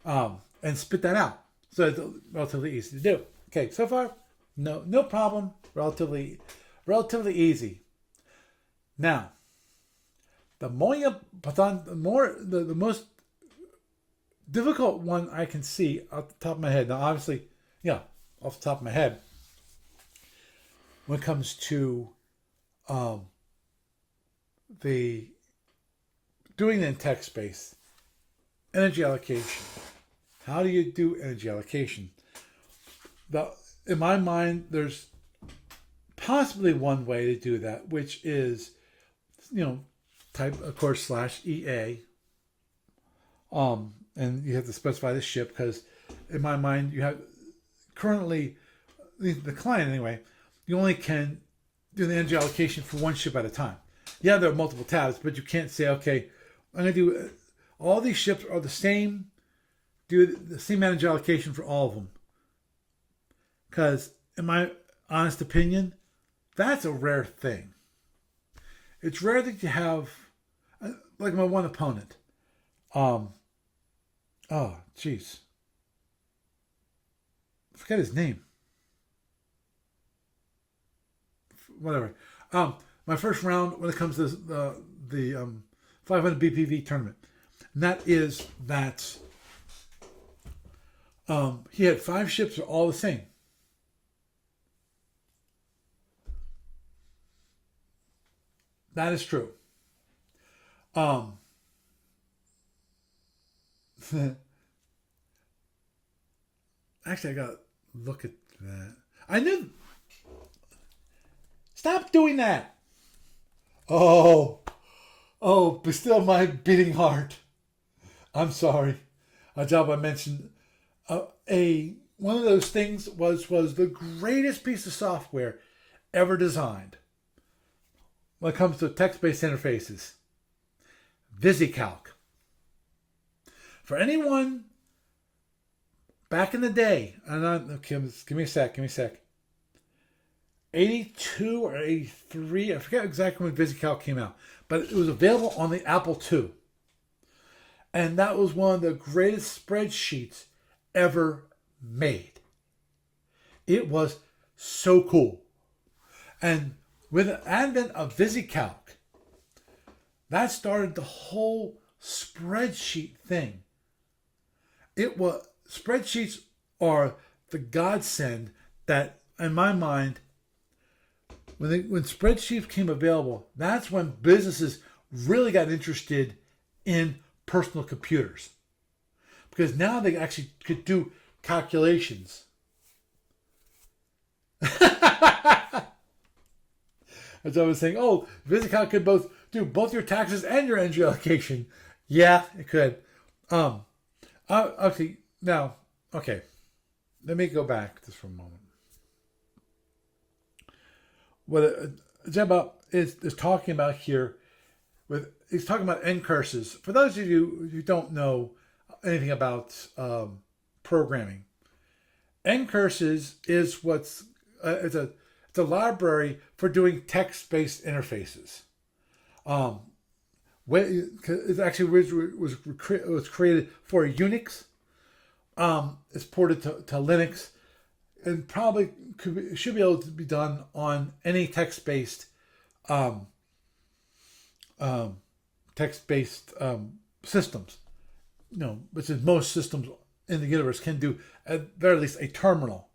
and spit that out. So it's relatively easy to do. Okay, so far, no problem. Relatively easy. Now, the most difficult one I can see off the top of my head. Now, obviously, off the top of my head, when it comes to the doing it in text space, energy allocation. How do you do energy allocation? In my mind, there's possibly one way to do that, which is, type, of course, /EA. And you have to specify the ship, because in my mind, you have currently, the client anyway, you only can do the energy allocation for one ship at a time. Yeah, there are multiple tabs, but you can't say, okay, I'm going to do, all these ships are the same, do the same energy allocation for all of them. Because, in my honest opinion, that's a rare thing. It's rare that you have, like my one opponent. Oh, jeez. Forget his name. Whatever. My first round when it comes to the 500 BPV tournament, and that is that he had 5 ships that are all the same. That is true. Actually, I gotta look at that. I knew. Stop doing that. Oh, Oh, but still my beating heart. I'm sorry. A job I mentioned. One of those things was the greatest piece of software ever designed when it comes to text-based interfaces. VisiCalc. For anyone back in the day, give me a sec. 82 or 83, I forget exactly when VisiCalc came out, but it was available on the Apple II. And that was one of the greatest spreadsheets ever made. It was so cool. And with the advent of VisiCalc, that started the whole spreadsheet thing. Spreadsheets are the godsend that, in my mind, when spreadsheets became available, that's when businesses really got interested in personal computers. Because now they actually could do calculations. As I was saying, VisiCalc could do both your taxes and your entry allocation. Yeah, it could. Okay, now, okay. Let me go back just for a moment. What Jebba is talking about here, he's talking about end curses. For those of you who don't know anything about programming, end curses is it's a library for doing text-based interfaces. It actually was created for Unix. It's ported to Linux, and probably should be able to be done on any text-based systems. Which is most systems in the universe can do at very least a terminal.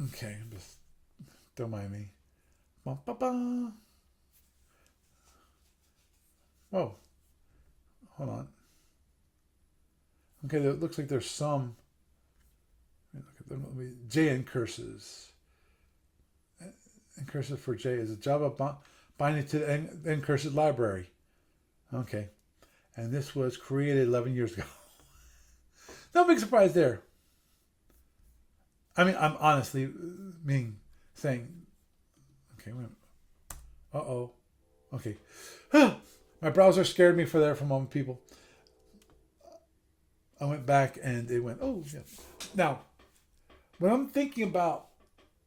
Okay, just don't mind me. Ba-ba-ba. Whoa, hold on. Okay, it looks like there's some. Look at them. JN curses. N curses for J is a Java binding to the N curses library. Okay, and this was created 11 years ago. No big surprise there. I mean, I'm honestly saying, okay, okay. My browser scared me for a moment, people. I went back and it went, oh, yeah. Now, what I'm thinking about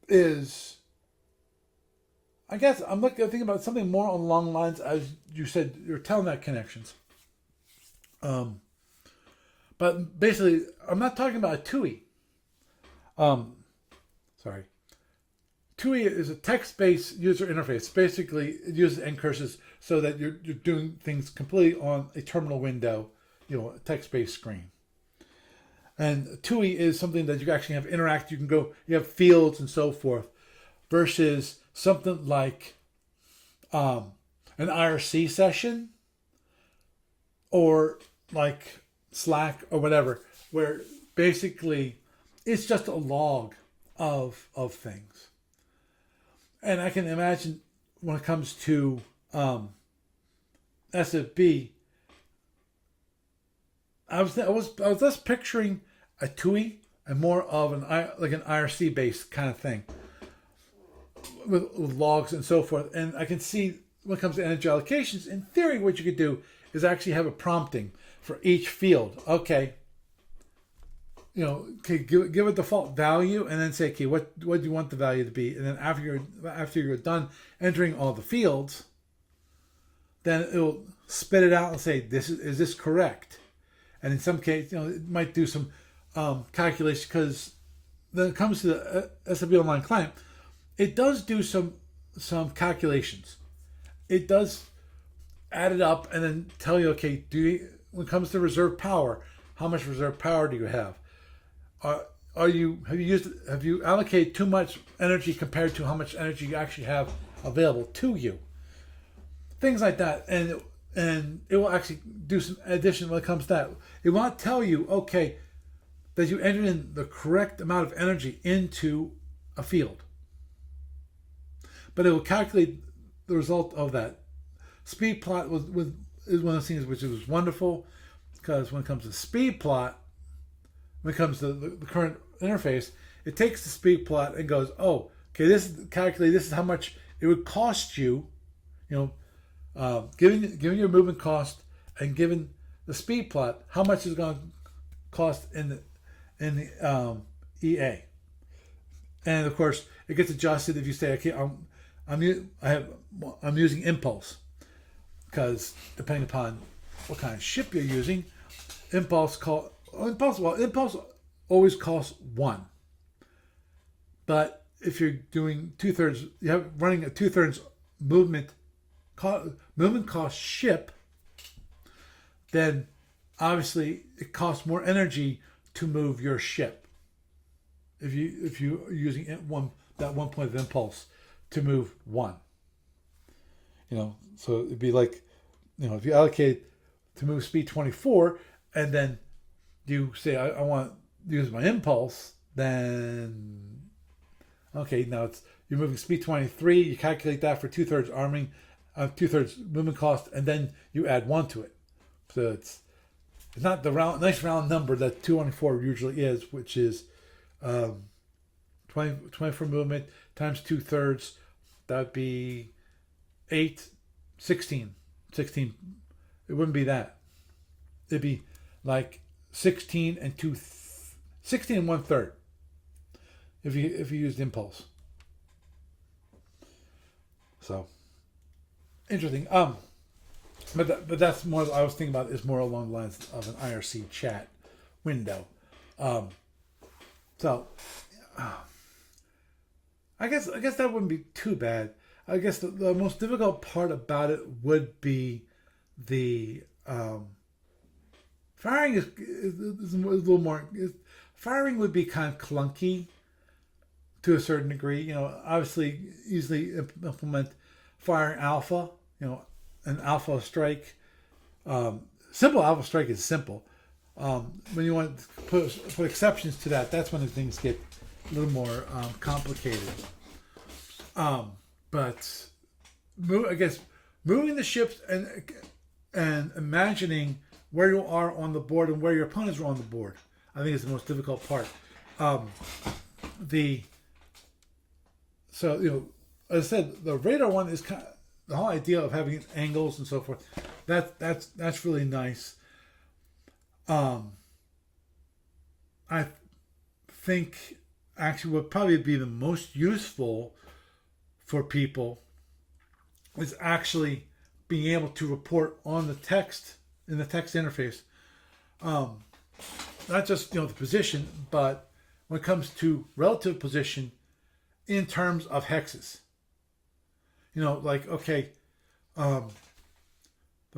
is, I guess I'm thinking about something more along the lines, as you said, your telnet connections. But basically, I'm not talking about a TUI. Sorry. TUI is a text-based user interface. Basically, it uses end curses so that you're doing things completely on a terminal window, a text-based screen. And TUI is something that you actually have interact. You have fields and so forth, versus something like an IRC session or like Slack or whatever, where basically it's just a log of things. And I can imagine when it comes to SFB, I was less picturing a TUI and more of an IRC based kind of thing with logs and so forth. And I can see when it comes to energy allocations, in theory, what you could do is actually have a prompting for each field. Okay, give a default value and then say, okay, what do you want the value to be? And then after you're done entering all the fields, then it'll spit it out and say, is this correct? And in some case, it might do some calculation, because when it comes to the SFB Online client, it does do some calculations. It does add it up and then tell you, okay, when it comes to reserve power, how much reserve power do you have? Have you allocated too much energy compared to how much energy you actually have available to you? Things like that, and it will actually do some addition when it comes to that. It will not tell you, okay, that you entered in the correct amount of energy into a field. but it will calculate the result of that. Speed plot is one of those things which was wonderful, because when it comes to speed plot, when it comes to the current interface, it takes the speed plot and goes, oh, okay, this is how much it would cost you, giving your movement cost and given the speed plot, how much is going to cost in the EA. And of course, it gets adjusted if you say, okay, I'm using impulse, because depending upon what kind of ship you're using, impulse always costs 1. But if you're doing 2/3, running a 2/3 movement cost ship, then obviously it costs more energy to move your ship. If you're using that 1 point of impulse to move 1, so it'd be like, if you allocate to move speed 24, and then you say I want to use my impulse, then okay, now you're moving speed 23. You calculate that for 2/3 arming, 2/3 movement cost, and then you add 1 to it. So it's not the nice round number that 224 usually is, which is 24 movement times 2/3. That'd be 8, 16. 16. It wouldn't be that. It'd be like 16 and 1/3 if you used impulse. So interesting. But that's more. I was thinking about is more along the lines of an IRC chat window. So I guess that wouldn't be too bad. I guess the most difficult part about it would be the firing is a little more. Firing would be kind of clunky to a certain degree. Obviously, easily implement firing alpha. An alpha strike. Simple alpha strike is simple. When you want to put exceptions to that, that's when things get a little more complicated. But I guess moving the ships and imagining where you are on the board and where your opponents are on the board, I think is the most difficult part. As I said, the radar one is kind of, the whole idea of having angles and so forth. That's really nice. I think actually what probably be the most useful for people is actually being able to report on the text in the text interface. Not just the position, but when it comes to relative position in terms of hexes. The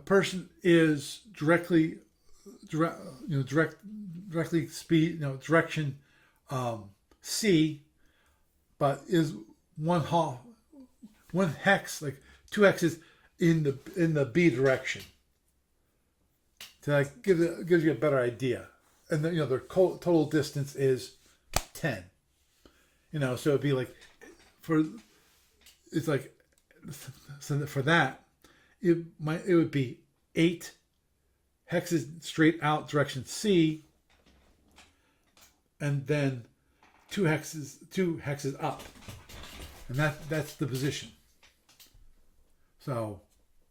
person is directly speed, direction C, but is one hex, like 2 hexes in the B direction. To gives you a better idea, and then their total distance is 10. So it'd be like for that it would be 8 hexes straight out direction C, and then 2 hexes up, and that's the position. So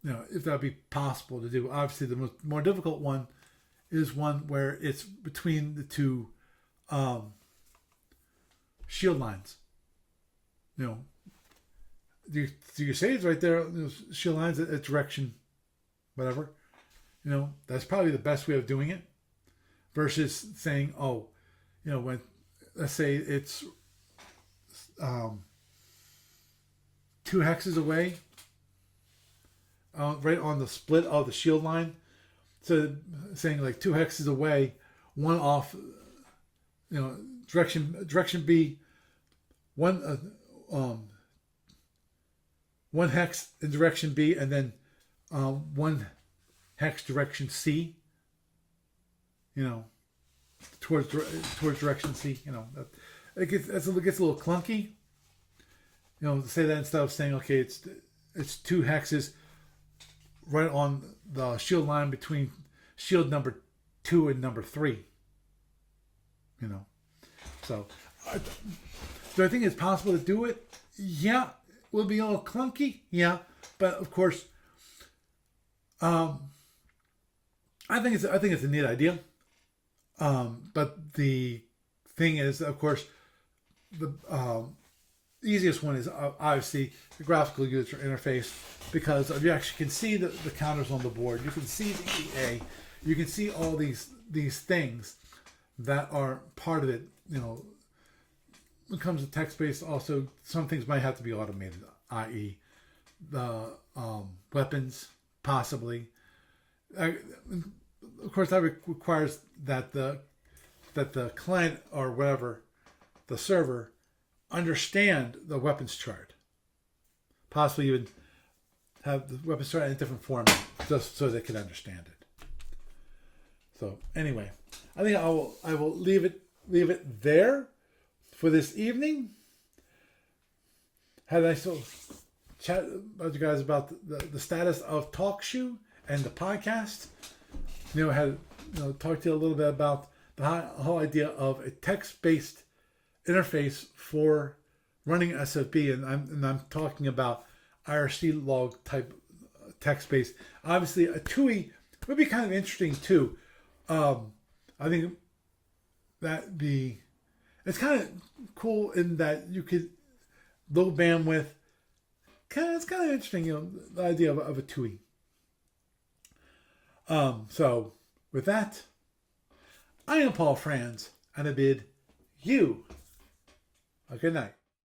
if that would be possible to do. Obviously, the more difficult one is one where it's between the 2 shield lines. Do you say it's right there? Shield lines at direction, whatever. That's probably the best way of doing it. Versus saying, when let's say it's 2 hexes away. Right on the split of the shield line. So saying like 2 hexes away, 1 off, direction B, 1 hex in direction B, and then 1 hex direction C. Towards direction C. It gets a little clunky. say that instead of saying, okay, it's 2 hexes right on the shield line between shield number 2 and number 3. So do I think it's possible to do it? Yeah. Will it be a little clunky? Yeah. But of course, I think it's a neat idea. But the thing is, of course, the easiest one is obviously the graphical user interface, because you actually can see the counters on the board. You can see the EA. You can see all these things that are part of it. When it comes to text-based, also some things might have to be automated, i.e. the weapons, possibly. Of course, that requires that the client or whatever, the server, understand the weapons chart. Possibly even have the weapons chart in a different format, just so they can understand it. So anyway, I think I will leave it there for this evening. Had a nice little chat about you guys about the status of Talkshoe and the podcast. Had talked to you a little bit about the whole idea of a text-based interface for running SFB, and I'm talking about IRC log type text-based. Obviously, a TUI would be kind of interesting too. I think it's kind of cool in that you could low bandwidth. It's kind of interesting, the idea of a TUI. So with that, I am Paul Franz, and I bid you a good night.